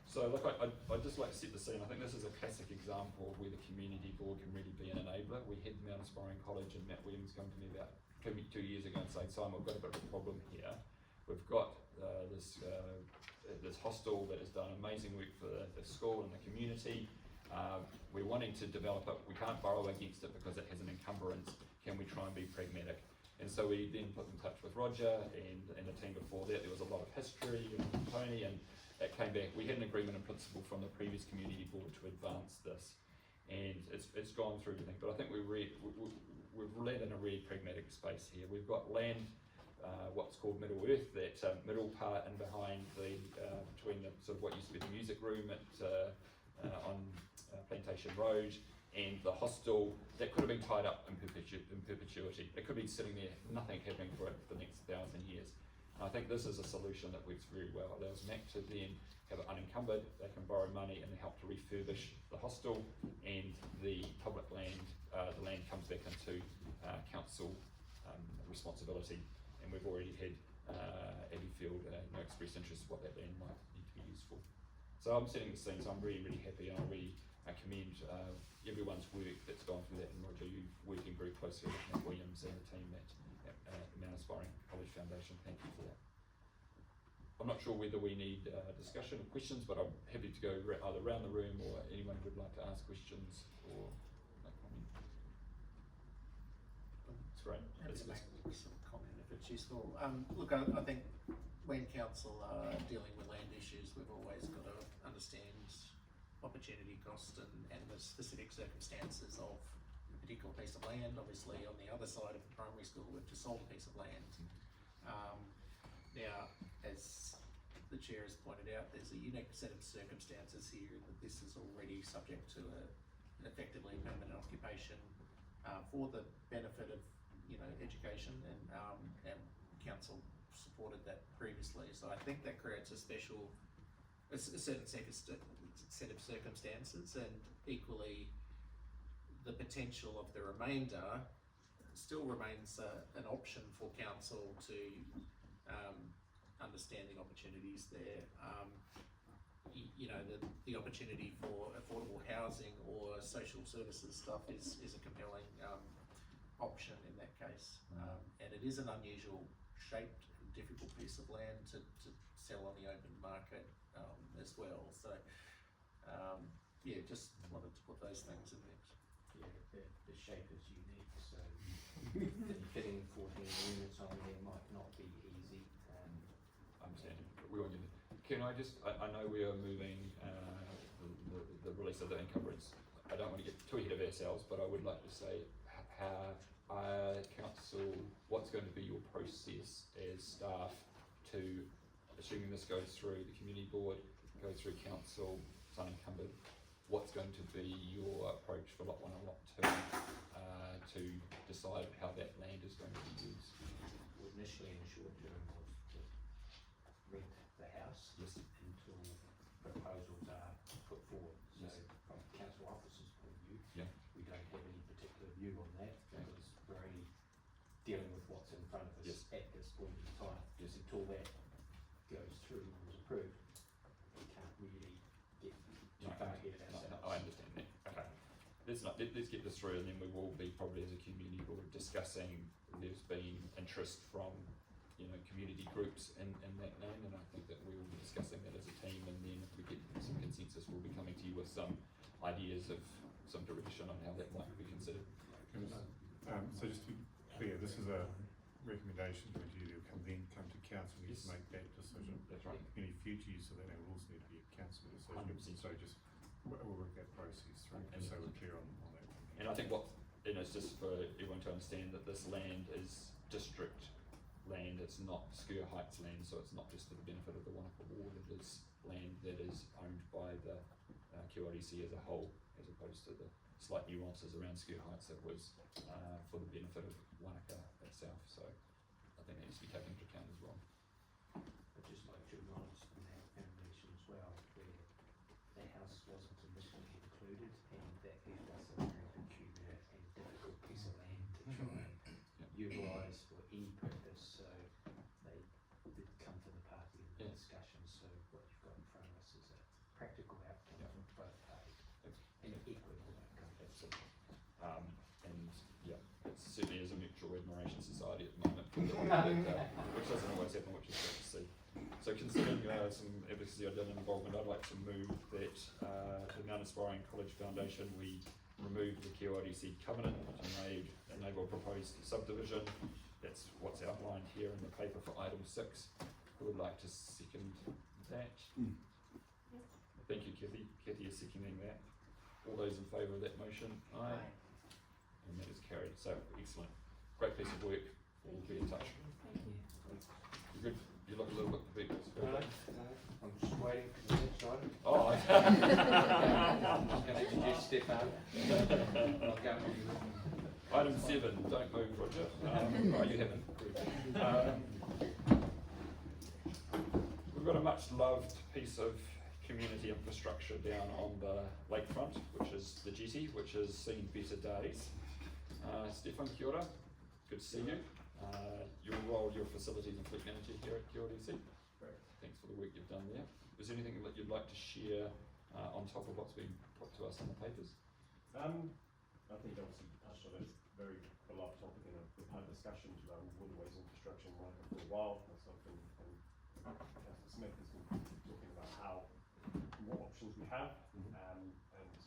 So look, I'd just like to set the scene. I think this is a classic example of where the community board can really be an enabler. We had Mount Aspiring College and Matt Williams come to me about 2 years ago and say, Simon, we've got a bit of a problem here. We've got this hostel that has done amazing work for the school and the community. We're wanting to develop it. We can't borrow against it because it has an encumbrance. Can we try and be pragmatic? And so we then put in touch with Roger and the team before that. There was a lot of history and Tony, and it came back. We had an agreement in principle from the previous community board to advance this, and it's gone through everything. But I think we've led in a really pragmatic space here. We've got land, what's called Middle Earth, that middle part and behind the between the sort of what used to be the music room at on Plantation Road and the hostel that could have been tied up in perpetuity. It could be sitting there, nothing happening for it for the next 1,000 years. And I think this is a solution that works very well. It allows MAC to then have it unencumbered, they can borrow money and help to refurbish the hostel, and the public land, the land comes back into council responsibility. And we've already had Abbeyfield express interest in what that land might need to be used for. So I'm setting the scene, so I'm really, really happy, and I really commend everyone's work that's gone through that. And Roger, you working very closely with Matt Williams and the team at the Mount Aspiring College Foundation. Thank you for that. I'm not sure whether we need discussion or questions, but I'm happy to go either around the room or anyone who would like to ask questions or make comment. That's great. Let's make some comment if it's useful. Look, I think when council are dealing with land issues, we've always got to understand opportunity cost and the specific circumstances of a particular piece of land. Obviously, on the other side of the primary school, we've just sold a piece of land. Now, as the chair has pointed out, there's a unique set of circumstances here that this is already subject to an effectively permanent occupation for the benefit of education, and council supported that previously. So I think that creates a certain set of circumstances, and equally the potential of the remainder still remains an option for council to understand the opportunities there. The opportunity for affordable housing or social services stuff is a compelling option in that case, and it is an unusual shaped and difficult piece of land to sell on the open market as well. So just wanted to put those things in mix. Yeah, the shape is unique, so fitting 14 units on there might not be easy. I'm saying, we want you to, can I just, I know we are moving the release of the encumbrance. I don't want to get too ahead of ourselves, but I would like to say how council, what's going to be your process as staff to, assuming this goes through the community board, goes through council, it's unencumbered, what's going to be your approach for lot 1 and lot 2 to decide how that land is going to be used? Well, initially in the short term was to rent the house until proposals are put forward. So from the council officer's point of view, we don't have any particular view on that. Okay. Because dealing with what's in front of us Yes. at this point in time. Just until that goes through and is approved, we can't really get too far ahead of ourselves. I understand that. Okay. Let's get this through, and then we will be probably as a community board discussing. There's been interest from community groups in that land, and I think that we will be discussing that as a team, and then if we get some consensus, we'll be coming to you with some ideas of some direction on how that might be considered. So just to be clear, this is a recommendation to you to come to council Yes. to make that decision. That's right. Any future use of that land will also need to be a council decision. 100%. So just, we'll work that process through, just so we're clear on that. And I think it's just for everyone to understand that this land is district land, it's not Sker Heights land, so it's not just for the benefit of the Wānaka ward, it is land that is owned by the QLDC as a whole, as opposed to the slight nuances around Sker Heights that was for the benefit of Wānaka itself, so I think that needs to be taken into account as well. I'd just like to acknowledge that foundation as well, where the house wasn't initially included, and that left us a very peculiar and difficult piece of land to try and utilise for any purpose, so they did come to the party in the discussion, so what you've got in front of us is a practical outcome from both parties, and an equitable outcome. And it certainly is a mutual admiration society at the moment, which doesn't always happen, which is great to see. So considering some advocacy or involvement, I'd like to move that the Mount Aspiring College Foundation, we remove the QLDC covenant to enable proposed subdivision. That's what's outlined here in the paper for item 6. Who would like to second that? Yes. Thank you, Kathy. Kathy is seconding that. All those in favour of that motion? Aye. And that is carried. So excellent. Great piece of work. We'll be in touch. Thank you. You're good. You look a little bit big. I'm just waiting for the next item. Oh, I'm just going to introduce Stefan. I'll go with you. Item 7. Don't move, Roger. You haven't. We've got a much loved piece of community infrastructure down on the lakefront, which is the jetty, which has seen better days. Stefan, kia ora. Good to see you. Your role, your facilities and fleet manager here at QLDC. Great. Thanks for the work you've done there. Is there anything that you'd like to share on top of what's been put to us in the papers? I think obviously you touched on it. It's a very beloved topic, and we've had discussions around waterways infrastructure in Wānaka for a while. Myself and Councillor Smith has been talking about what options we have, and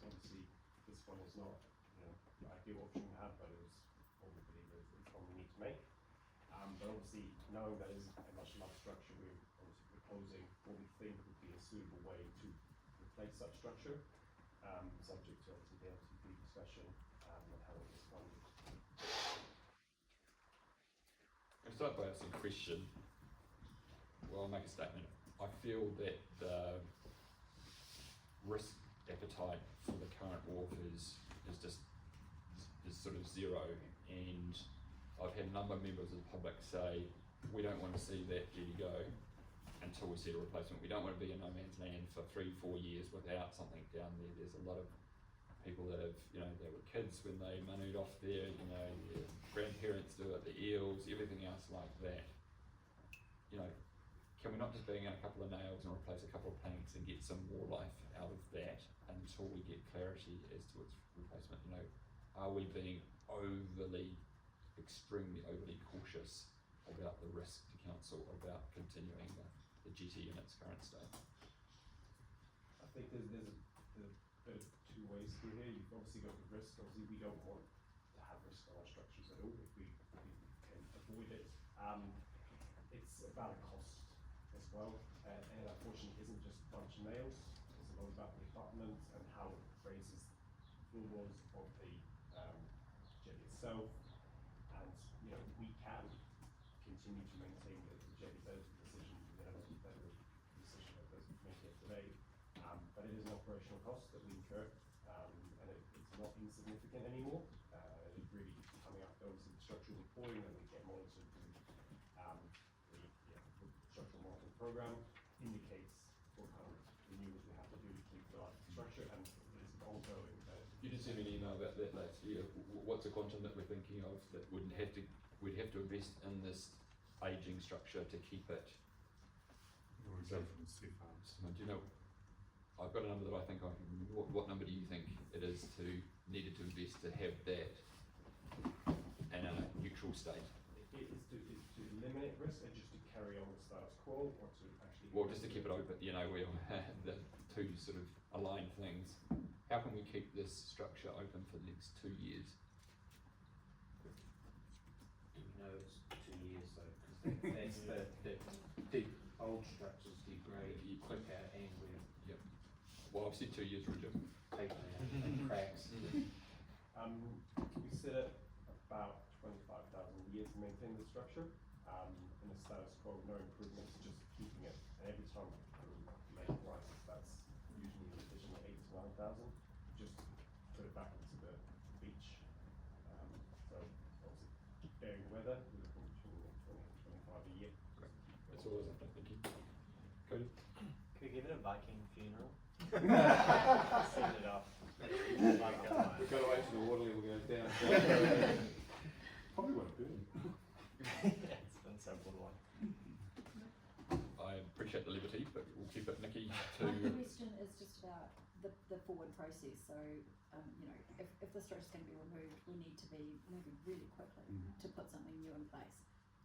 obviously this one is not the ideal option we have, but it was what we believe is one we need to make. But obviously, knowing that is a much loved structure, we're obviously proposing what we think would be a suitable way to replace such structure, subject to obviously the LTP discussion and how it is funded. I'll start by asking a question. Well, I'll make a statement. I feel that the risk appetite for the current wharf is sort of zero, and I've had a number of members of the public say we don't want to see that jetty go until we see a replacement. We don't want to be in no man's land for 3-4 years without something down there. There's a lot of people that have, they were kids when they manued off there, their grandparents do it, the eels, everything else like that. Can we not just bang in a couple of nails and replace a couple of planks and get some more life out of that until we get clarity as to its replacement? Are we being extremely overly cautious about the risk to council about continuing the jetty in its current state? I think there's a bit of two ways through here. You've obviously got the risk. Obviously, we don't want to have risk on our structures at all if we can avoid it. It's about a cost as well, and it unfortunately isn't just a bunch of nails. It's a lot about the abutment and how it raises floorboards of the jetty itself. And we can continue to maintain the jetty. That is the decision. That is the decision that was made here today. But it is an operational cost that we incur, and it's not insignificant anymore. It is really coming up. Obviously, the structural reporting that we get monitored through the structural monitoring program indicates what kind of renewals we have to do to keep the structure, and it is ongoing. You did send me an email about that last year. What's a quantum that we're thinking of that wouldn't have to we'd have to invest in this ageing structure to keep it. Or we go from Stefan's. Do you know, I've got a number that I think I can remember. What number do you think it is needed to invest to have that in a neutral state? It is to eliminate risk and just to carry on the status quo, or to actually... Well, just to keep it open, you know, we the two sort of aligned things. How can we keep this structure open for the next 2 years? No, it's 2 years though, because the old structures degrade quicker and we're Yep. Well, I've said 2 years, Roger. taking out and cracks. We set it about 25,000 years to maintain the structure. In the status quo, no improvements, just keeping it. And every time we make rises, that's usually an additional 8 to 9,000. Just put it back into the beach. So obviously, varying weather, we're looking between 20 and 25 a year. Great. That's all I was after. Thank you. Cody? Could we give it a Viking funeral? Send it off. We've got to wait till the water level goes down. Probably won't burn. Yeah, it's been several one. I appreciate the liberty, but we'll keep it, Nikki, to... My question is just about the forward process. So, you know, if the structure is going to be removed, we need to be moving really quickly to put something new in place.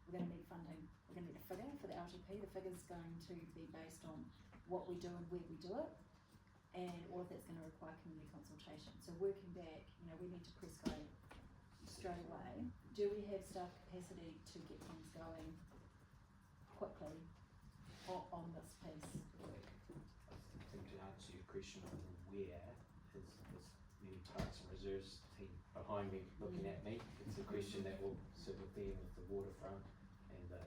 We're going to need funding. We're going to need a figure for the LTP. The figure is going to be based on what we do and where we do it, and all of that's going to require community consultation. So working back, you know, we need to press go straight away. Do we have staff capacity to get things going quickly on this piece of work? I think to answer your question on the where, is the Parks and Reserves team behind me looking at me. It's a question that will sit with them with the waterfront and the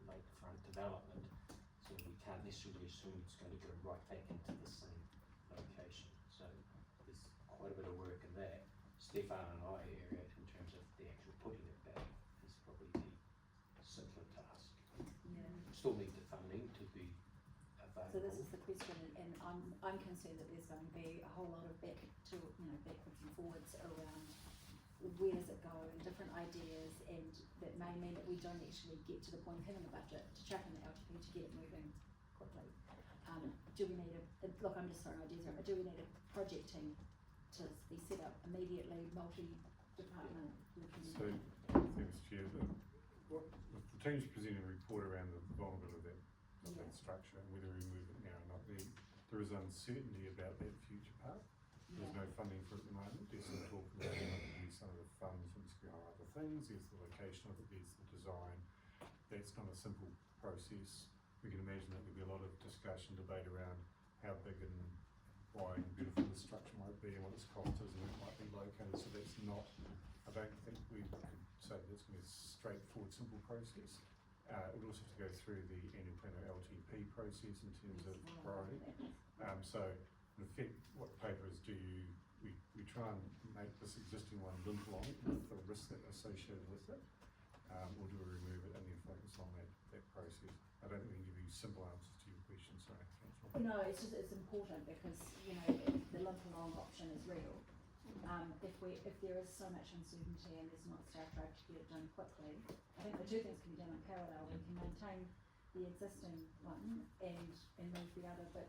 lakefront development. So we can't necessarily assume it's going to go right back into the same location. So there's quite a bit of work in that. Stefan and I area in terms of the actual putting it back is probably the simpler task. Yeah. Still need the funding to be available. So this is the question, and I'm concerned that there's going to be a whole lot of backwards and forwards around where does it go and different ideas, and that may mean that we don't actually get to the point of having a budget to chuck in the LTP to get it moving quickly. Do we need look, I'm just throwing ideas around, but do we need a project team to be set up immediately, multi-department? So, thanks, Chair. The team's presenting a report around the vulnerability of that structure and whether we move it now or not. There is uncertainty about that future path. There's no funding for it at the moment. There's some talk about use some of the funds from other things. There's the location of it, there's the design. That's not a simple process. We can imagine that there'll be a lot of discussion, debate around how big and wide and beautiful the structure might be and what its cost is and where it might be located. So that's not, I don't think we could say that's going to be a straightforward, simple process. It would also have to go through the annual plan or LTP process in terms of priority. So in effect, what the paper is we try and make this existing one limp along with the risks that are associated with it, or do we remove it and then focus on that process? I don't think we can give you simple answers to your question, sorry. No, it's important because, you know, the limp along option is real. If there is so much uncertainty and there's not staff drive to get it done quickly, I think the two things can be done in parallel. We can maintain the existing one and move the other, but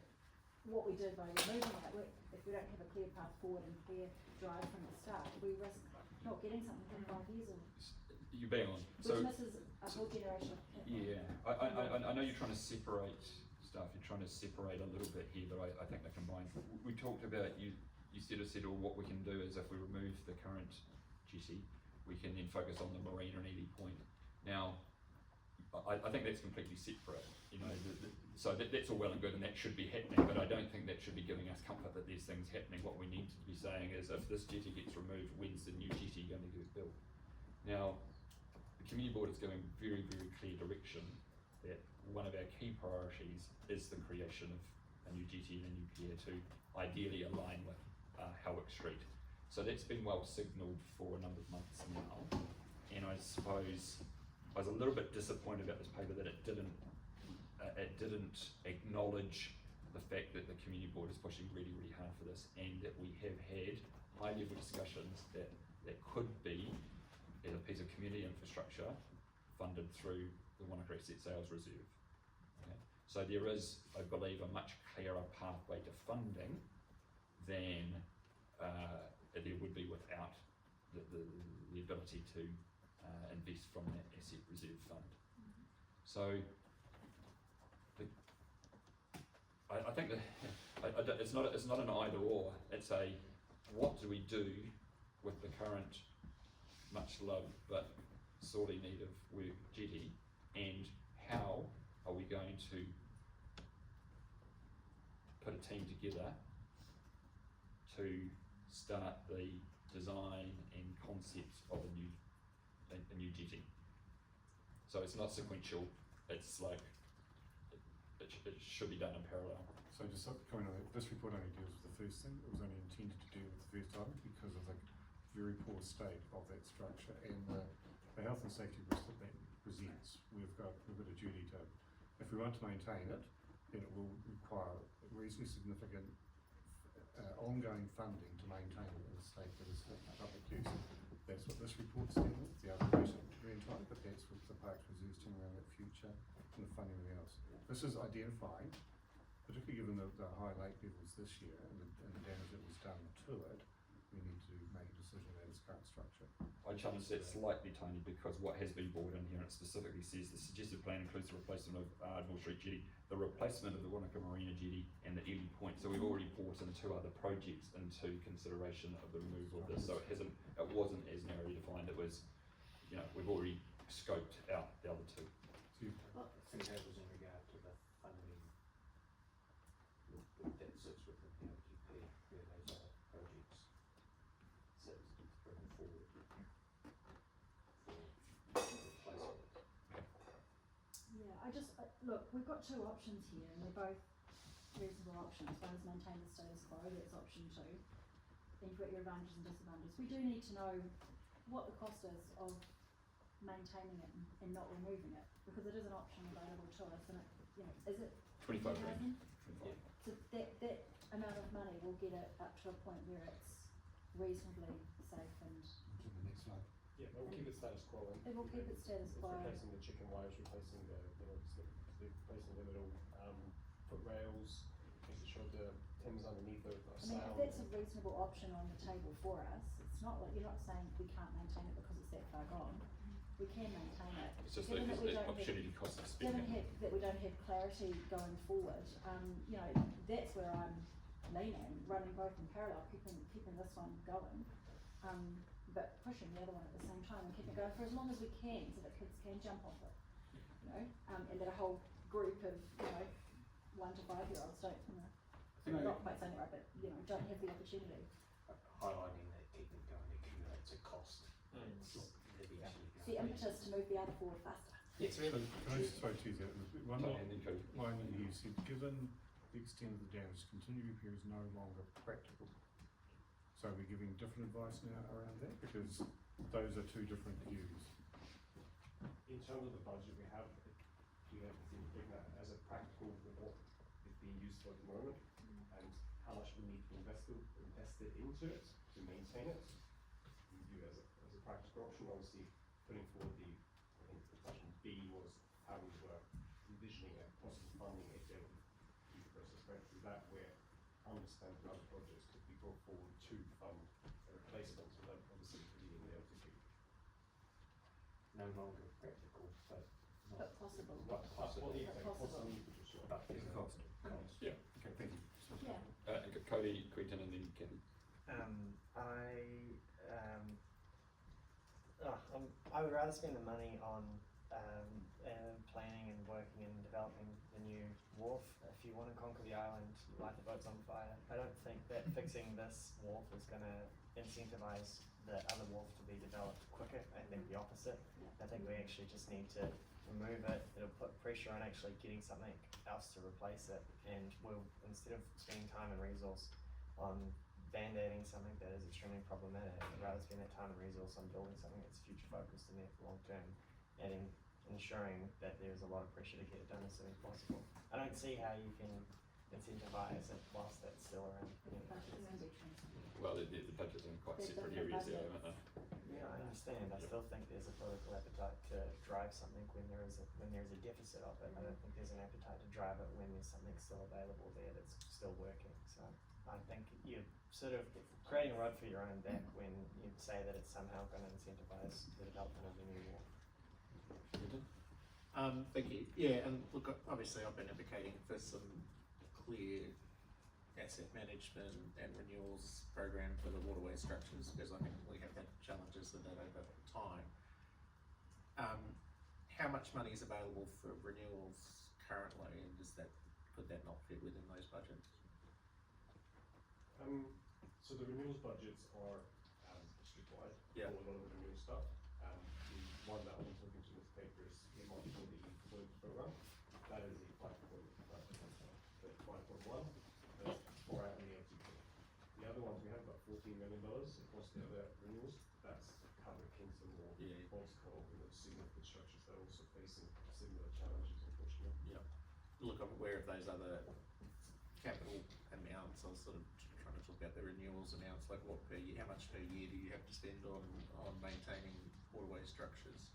what we did by removing that, if we don't have a clear path forward and clear drive from the start, we risk not getting something in 5 years or You bang on. which misses a whole generation of people. Yeah, I know you're trying to separate stuff. You're trying to separate a little bit here, but I think they're combined. We talked about you said well, what we can do is if we remove the current jetty, we can then focus on the marina and Ely Point. Now, I think that's completely separate. You know, so that's all well and good, and that should be happening. But I don't think that should be giving us comfort that there's things happening. What we need to be saying is, if this jetty gets removed, when's the new jetty going to get built? Now, the community board is giving very, very clear direction that one of our key priorities is the creation of a new jetty and a new pier to ideally align with Howick Street. So that's been well signalled for a number of months now, and I suppose I was a little bit disappointed about this paper that it didn't acknowledge the fact that the community board is pushing really, really hard for this, and that we have had high level discussions that could be as a piece of community infrastructure funded through the Wānaka Asset Sales Reserve. Okay? So there is, I believe, a much clearer pathway to funding than there would be without the ability to invest from that asset reserve fund. So I think that it's not an either or. It's a what do we do with the current much loved but sorely need of work jetty, and how are we going to put a team together to start the design and concept of a new jetty. So it's not sequential, it's like it should be done in parallel. So just coming on that, this report only deals with the first thing. It was only intended to deal with the first item because of the very poor state of that structure and the health and safety risk that presents. We've got a duty to, if we want to maintain it, then it will require reasonably significant ongoing funding to maintain it in a state that is fit for public use. That's what this report's dealing with. The other question very entirely, but that's with the Parks Reserve's turning around that future and the funding and everything else. This is identifying, particularly given the high lake levels this year and the damage that was done to it, we need to make a decision about its current structure. I challenge that slightly, Tony, because what has been brought in here, it specifically says the suggested plan includes the replacement of North Street Jetty, the replacement of the Wānaka Marina Jetty and the Ely Point. So we've already brought in two other projects into consideration of the removal of this. So it wasn't as narrowly defined. It was, we've already scoped out the other two. I think that was in regard to the funding that sits within the LTP, where those other projects sit bringing forward for replacement. Yeah, look, we've got two options here, and they're both reasonable options. One is maintain the status quo, that's option 2. Then you've got your advantages and disadvantages. We do need to know what the cost is of maintaining it and not removing it, because it is an option available to us, and is it 25 grand. 25? So that amount of money will get it up to a point where it's reasonably safe and. To the next slide. Yeah, it will keep it status quo. It will keep it status quo. Replacing the chicken wires, replacing replacing the little foot rails, making sure the Tim's underneath are I mean, sound. if that's a reasonable option on the table for us, it's not like, you're not saying we can't maintain it because it's that far gone. We can maintain it. It's just Given that we don't opportunity have, cost of given spending. that we don't have clarity going forward, that's where I'm leaning, running both in parallel, keeping this one going, but pushing the other one at the same time and keeping it going for as long as we can, so that kids can jump off it, and that a whole group of 1 to 5-year-olds don't, not quite saying it right, but don't have the opportunity. Highlighting that keeping going accumulates a cost. The impetus to move the other forward faster. Yes, Can I just throw two there? One you said, given the extent of the damage, continued repair is no longer practical. So we're giving different advice now around that, because those are two different views. In terms of the budget we have been looking at as a practical with what is being used for at the moment, and how much we need to invest it into it to maintain it. We view as a practical option. Obviously, putting forward I think option B was how we were envisioning a possible funding if there was a process went through that, where unspent other projects could be brought forward to fund a replacement, so that obviously could be in the LTP. No longer practical, but But possible. possible. Possible. But there's a cost. Yeah. Okay, thank you. Yeah. Cody, Quinton, and then Kathy. I would rather spend the money on planning and working and developing the new wharf. If you want to conquer the island, light the boats on fire. I don't think that fixing this wharf is going to incentivize the other wharf to be developed quicker. I think the opposite. I think we actually just need to remove it. It'll put pressure on actually getting something else to replace it, and we'll, instead of spending time and resource on band-aiding something that is extremely problematic, I'd rather spend that time and resource on building something that's future focused and there for long term, and ensuring that there's a lot of pressure to get it done as soon as possible. I don't see how you can incentivize it whilst that's still around. Well, the budgets are in quite They've separate got areas budgets. there, aren't they? Yeah, I understand. I still think there's a political appetite to drive something when there is a deficit of it. I don't think there's an appetite to drive it when there's something still available there that's still working. So I think you're sort of creating a rod for your own back when you say that it's somehow going to incentivize the development of the new wharf. Thank you. Yeah, and look, obviously I've been advocating for some clear asset management and renewals program for the waterway structures, because I think we have had challenges with that over time. How much money is available for renewals currently, and could that not fit within those budgets? So the renewals budgets are district-wide Yeah. for a lot of the renewal stuff. The one that I'm talking to this paper is earmarked for the Influence program. That is a 5.1. That's for out in the LTP. The other ones, we have about $14 million across the other renewals. That's covered Kingston or Bosco and those significant structures that are also facing similar challenges, unfortunately. Yeah. Look, I'm aware of those other capital amounts. I was sort of trying to talk about the renewals amounts, like what per year, how much per year do you have to spend on maintaining waterway structures?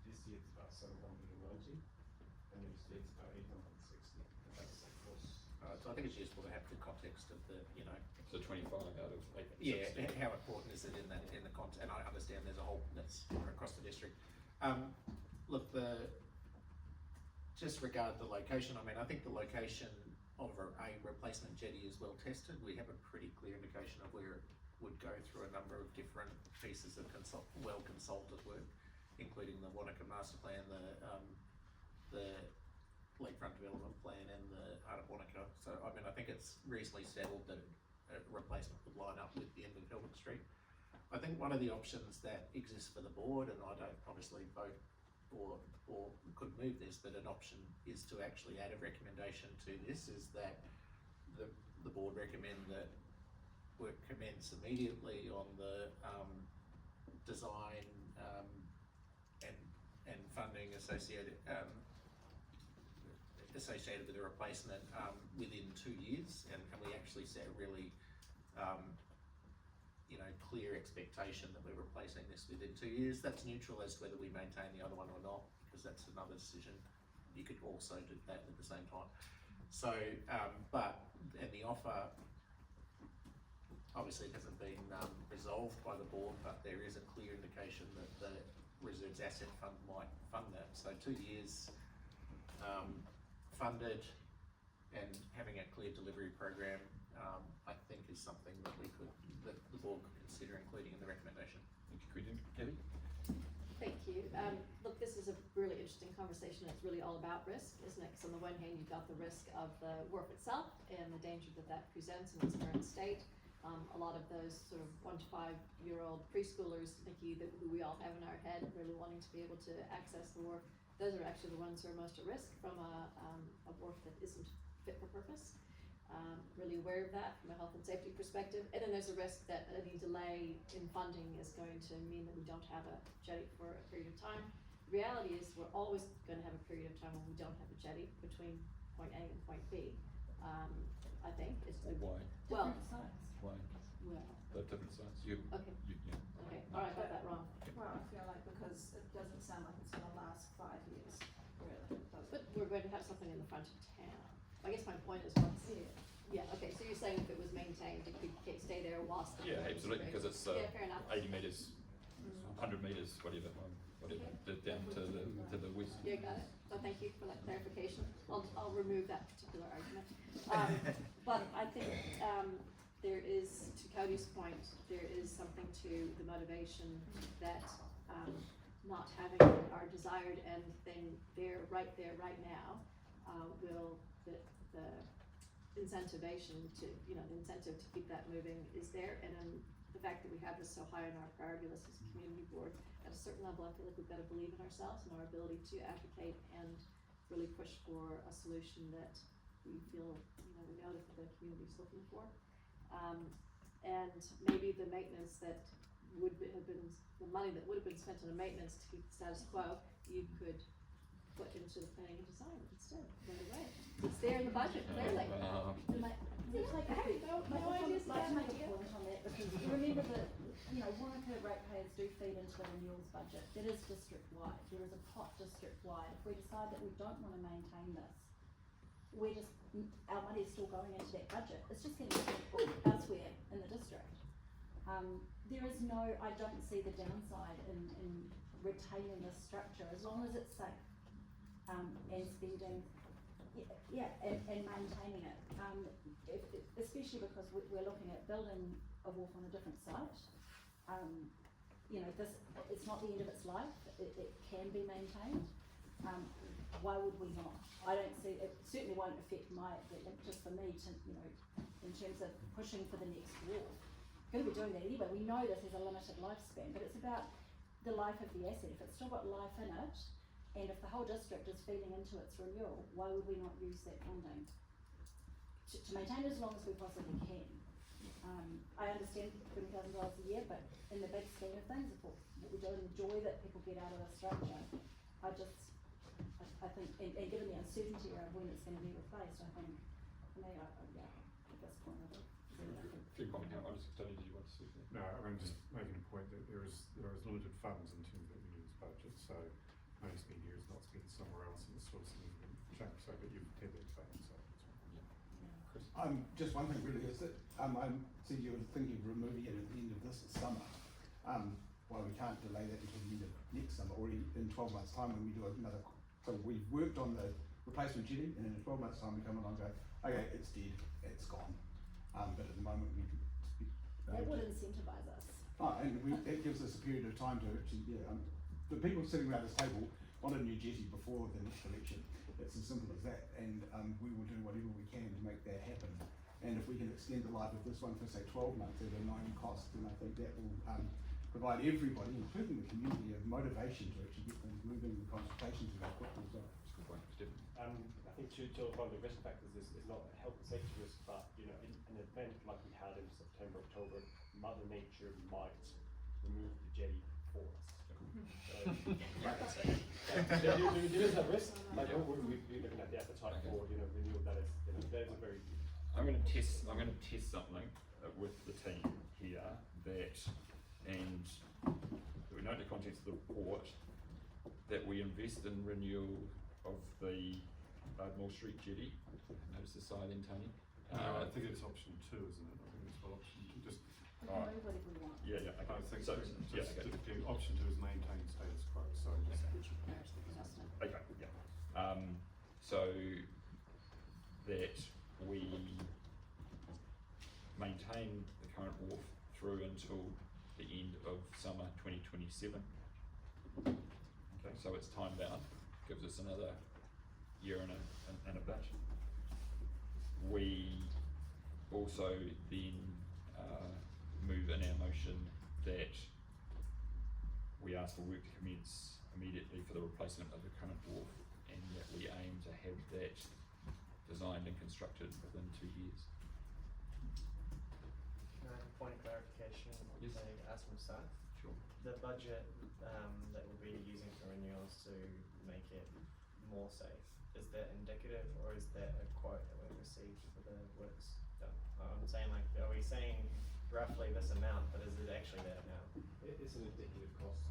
This year it's about 790, and next year it's about 860. And that's across. So I think it's useful to have the context of the, So 25 out of 8. yeah, how important is it in the context? And I understand there's a whole that's across the district. Look, just regard the location. I mean, I think the location of a replacement jetty is well tested. We have a pretty clear indication of where it would go through a number of different pieces of well consulted work, including the Wānaka Master Plan, the Lakefront Development Plan, and the Heart of Wānaka. So, I mean, I think it's reasonably settled that a replacement would line up with the end of Hilbert Street. I think one of the options that exists for the board, and I don't obviously vote or could move this, but an option is to actually add a recommendation to this, is that the board recommend that work commence immediately on the design and funding associated with the replacement within 2 years, and we actually set a really clear expectation that we're replacing this within 2 years. That's neutral as to whether we maintain the other one or not, because that's another decision. You could also do that at the same time. So, and the offer obviously hasn't been resolved by the board, but there is a clear indication that the Reserves Asset Fund might fund that. So 2 years funded and having a clear delivery program, I think is something that that the board could consider including in the recommendation. Thank you, Quentin. Gabby? Thank you. Look, this is a really interesting conversation. It's really all about risk, isn't it? Because on the one hand, you've got the risk of the wharf itself and the danger that presents in its current state. A lot of those sort of 1 to 5 year old preschoolers, Nikki, who we all have in our head, really wanting to be able to access the wharf, those are actually the ones who are most at risk from a wharf that isn't fit for purpose. Really aware of that from a health and safety perspective. And then there's a risk that any delay in funding is going to mean that we don't have a jetty for a period of time. The reality is we're always going to have a period of time when we don't have a jetty between point A and point B. I think it's Why? Well, Why? well, The different sides. okay. Okay. All right, I got that wrong. Well, I feel like because it doesn't sound like it's gonna last 5 years, really, it doesn't. But we're going to have something in the front of town. I guess my point is once. Yeah. Okay. So you're saying if it was maintained, it could stay there whilst. Yeah, absolutely, because it's yeah, fair enough. 80 metres, 100 metres, whatever, down to the west. Yeah, got it. So thank you for that clarification. I'll remove that particular argument. But I think there is, to Cody's point, there is something to the motivation that not having our desired end thing there right now will the incentivation to, the incentive to keep that moving is there, and then the fact that we have this so high on our priority list as a community board, at a certain level, I feel like we've got to believe in ourselves and our ability to advocate and really push for a solution that we feel, we know that the community is looking for. And maybe the maintenance that would have been, the money that would have been spent on the maintenance to keep the status quo, you could put into the planning and design instead, right away. It's there in the budget, clearly. Hey, no ideas I'd like to about make a idea. point on that, because remember that, Wānaka ratepayers do feed into the renewals budget, that is district-wide, there is a pot district-wide. If we decide that we don't wanna maintain this, we're just, our money's still going into that budget, it's just getting spent elsewhere in the district. There is no, I don't see the downside in retaining this structure, as long as it's safe, and spending, and maintaining it. Especially because we're looking at building a wharf on a different site. This, it's not the end of its life, it can be maintained. Why would we not? I don't see, it certainly won't affect the impetus for me to, in terms of pushing for the next wharf. Gonna be doing that anyway, we know this has a limited lifespan, but it's about the life of the asset. If it's still got life in it, and if the whole district is feeding into its renewal, why would we not use that funding to maintain it as long as we possibly can? I understand $20,000 a year, but in the big scheme of things, if what we do and the joy that people get out of the structure, I think, and given the uncertainty around when it's going to be replaced, I think, for me, at this point, I think. Few comment now, Tony, did you want to speak? No, I'm just making a point that there is limited funds in terms of the renewals budget, so money spent here is not spent somewhere else in the sort of significant chunk, so that you've tethered funds, so that's right. Chris? Just one thing really is that, I see you were thinking of removing it at the end of this summer. Why we can't delay that until the end of next summer, or in 12 months' time when we do another, so we've worked on the replacement jetty, and in 12 months' time we come along and go, okay, it's dead, it's gone. But at the moment That would incentivise us. And it gives us a period of time to actually, the people sitting around this table want a new jetty before the next election. It's as simple as that, and we will do whatever we can to make that happen. And if we can extend the life of this one for say 12 months at a known cost, then I think that will provide everybody, including the community, a motivation to actually get things moving, the consultations to go quickly as well. That's a good point, Stephen. I think to one of the risk factors is not a health and safety risk, but in an event like we had in September, October, Mother Nature might remove the jetty for us. There is a risk, but we'd be looking at the appetite for renewal. That is a very. I'm going to test something with the team here and we know the contents of the report that we invest in renewal of the Ardmore Street jetty. Notice the side in Tony. I think it's option 2, isn't it? I think it's what option 2. Just. We can move whatever we want. Yeah. Okay. I think so. Just typically option 2 is maintain status quo. So. Okay. Yeah. So that we maintain the current wharf through until the end of summer 2027. Okay, so it's time bound, gives us another year and a bit. We also then move in our motion that we ask for work to commence immediately for the replacement of the current wharf, and that we aim to have that designed and constructed within 2 years. Can I have a point of clarification on Yes. something asked from staff? Sure. The budget that we'll be using for renewals to make it more safe, is that indicative or is that a quote that we've received for the works done? I'm saying, like, are we saying roughly this amount, but is it actually that amount? It's an indicative cost.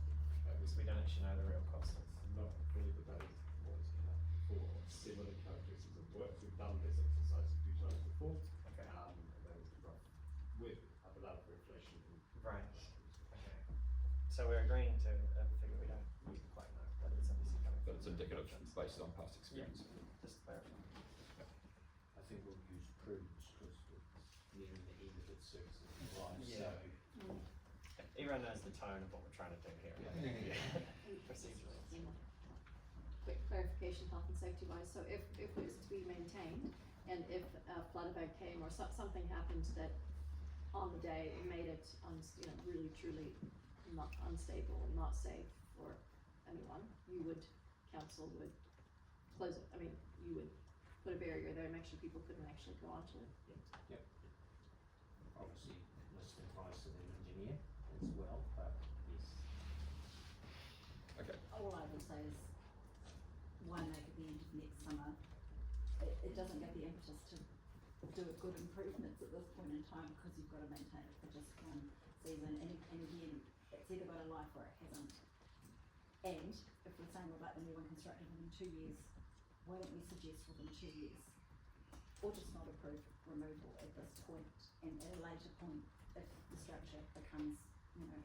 Because we don't actually know the real cost. It's not fully debated what is for similar characteristics of work. We've done this exercise a few times before. Okay. And then with allowed for inflation. Right. Okay. So we're agreeing to a figure we don't quite know, but it's obviously coming. But it's indicative based on past experience. Just to clarify. I think we'll use prudence because it's nearing the end of its services life, Yeah. so. Everyone knows the tone of what we're trying to do here. Yeah. Procedurally. Quick clarification, health and safety wise, so if it was to be maintained, and if a flood event came or something happened that on the day made it really truly not unstable, not safe for anyone, council would close it. I mean, you would put a barrier there, make sure people couldn't actually go onto it. Yep. Obviously, listen advice to the engineer as well, but yes. Okay. All I would say is Wānaka at the end of next summer, it doesn't give the impetus to do a good improvements at this point in time because you've got to maintain it for just one season, and again, it's either got a life or it hasn't. And if we're saying we'd like the new one constructed within 2 years, why don't we suggest within 2 years? Or just not approve removal at this point, and at a later point, if the structure becomes, you know,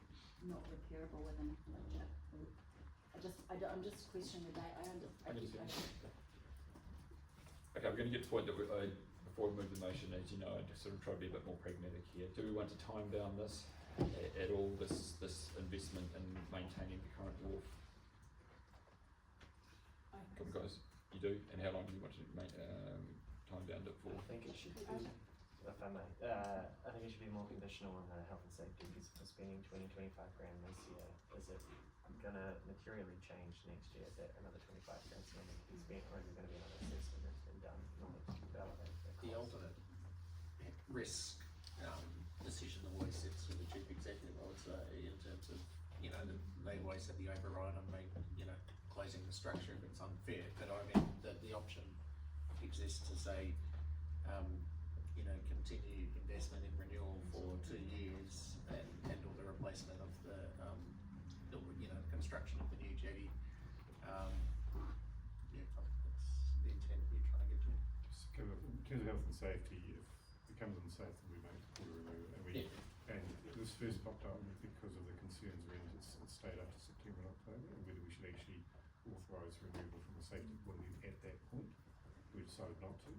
not repairable within a future. I'm just questioning the date. Okay, we're going to get to the point that before we move the motion, as you know, I just sort of try to be a bit more pragmatic here. Do we want to time bound this at all, this investment in maintaining the current wharf? Guys, you do? And how long do you want to time bound it for? I think it should be, if I may, I think it should be more conditional on the health and safety, because if we're spending 20-25 grand this year, is it gonna materially change next year that another 25 grand's gonna need to be spent, or is it gonna be another assessment that's been done in order to validate the The cost? ultimate risk decision always sits with the chief executive, I would say, in terms of, you know, they always have the override on closing the structure if it's unfair, but I mean, the option exists to say, continue investment in renewal for 2 years and or the replacement of the construction of the new jetty. That's the intent you're trying to get to. Just in terms of health and safety, if it becomes unsafe, then we remove it. And this first popped up because of the concerns around it stayed up to September and October, and whether we should actually authorise removal from a safety point of view at that point. We decided not to,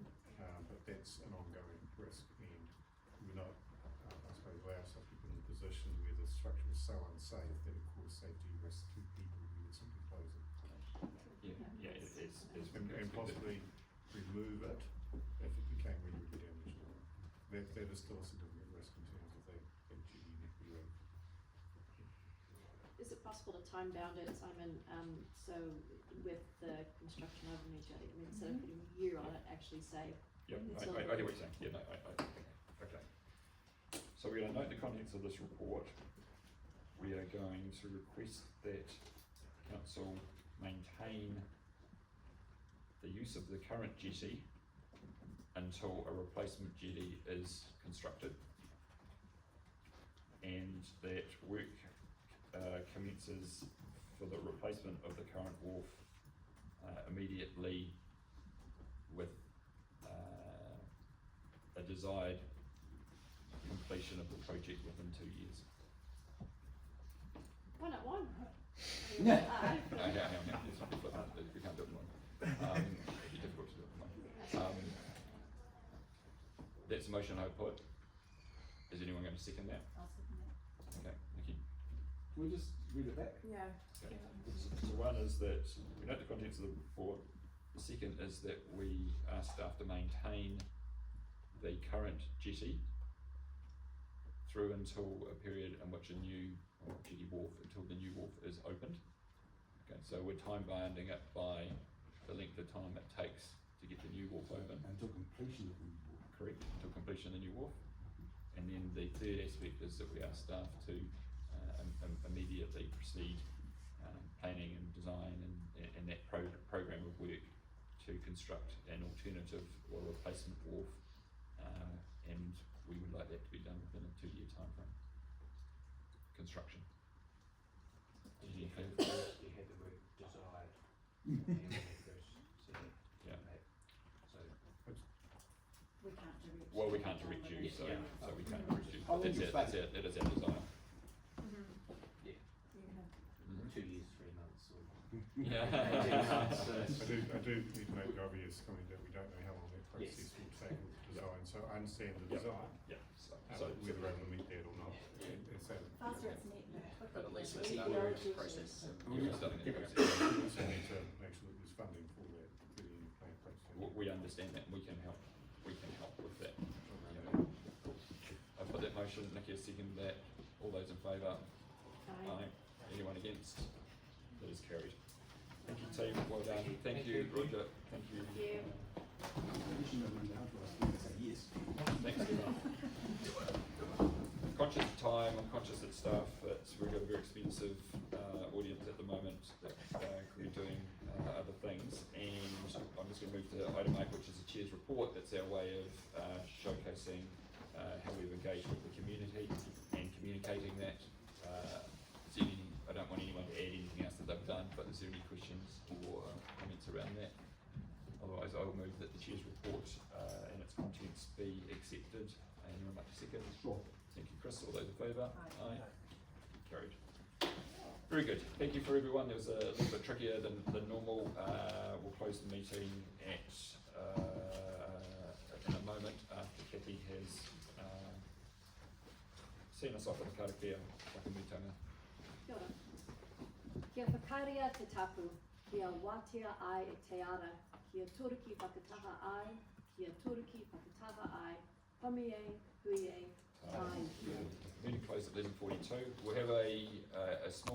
but that's an ongoing risk, and we're not, I suppose, allow ourselves to put in a position where the structure is so unsafe that it caused safety risk to people. We would simply close it. And possibly remove it if it became really, really damaged. That is still a significant risk in terms of that duty need to be removed. Is it possible to time bound it, Simon, so with the construction of the new jetty, I mean, instead of putting a year on it, actually say. Yep, I hear what you're saying. Yeah, no, okay. So we're going to note the contents of this report. We are going to request that council maintain the use of the current jetty until a replacement jetty is constructed, and that work commences for the replacement of the current wharf immediately, with a desired completion of the project within 2 years. Why not one? We can't do it in one. It'd be difficult to do it in one. That's a motion I put. Is anyone going to second that? I'll second that. Okay, Nikki. Can we just read it back? Yeah. Okay. So one is that we note the contents of the report. The second is that we ask staff to maintain the current jetty through until a period in which a new jetty wharf, until the new wharf is opened. Okay, so we're time bounding it by the length of time it takes to get the new wharf open. Until completion of the new wharf. Correct, until completion of the new wharf. And then the third aspect is that we ask staff to immediately proceed planning and design and that program of work to construct an alternative or replacement wharf, and we would like that to be done within a 2-year time frame. Construction. Did you have the word desired. Yeah. So We can't direct. Well, we can't direct you, so we can't direct you. I'll leave you That's it, that is our desire. yeah, Mm-hmm. 2 years, 3 months, or Yeah. 18 months. I do need to make the obvious comment that we don't know how long that process will take with the design, so I understand the design. Yeah. So Whether we're able to meet that or not. It's that. Faster it's met, the quicker. But at least it's we're met. starting the process. we're starting the process. We also need to make sure that there's funding for that, for the plan process. We understand that, and we can help with that. I put that motion, Nikki has seconded that. All those in favour? Aye. Anyone against? That is carried. Thank you, team, well done. Thank you, Roger. Thank you. Condition of down to us, we say yes. Thanks, everyone. Conscious of time, I'm conscious that staff, we've got a very expensive audience at the moment that could be doing other things, and I'm just going to move to item 8, which is the Chair's report. That's our way of showcasing how we've engaged with the community and communicating that. I don't want anyone to add anything else that they've done, but is there any questions or comments around that? Otherwise, I will move that the Chair's report and its contents be accepted. Anyone like to second? Sure. Thank you, Chris. All those in favour? Aye. Carried. Very good. Thank you for everyone. That was a little bit trickier than normal. We'll close the meeting at in a moment after Kathy has seen us off at the karakia. Whakamitanga. Kia ora. Kia whakaria te tapu, kia wātea ai e te ara, kia turuki whakataha ai, kia turuki whakataha ai, pami e, hui e, tai e. Meeting closed at 11:42. We'll have a small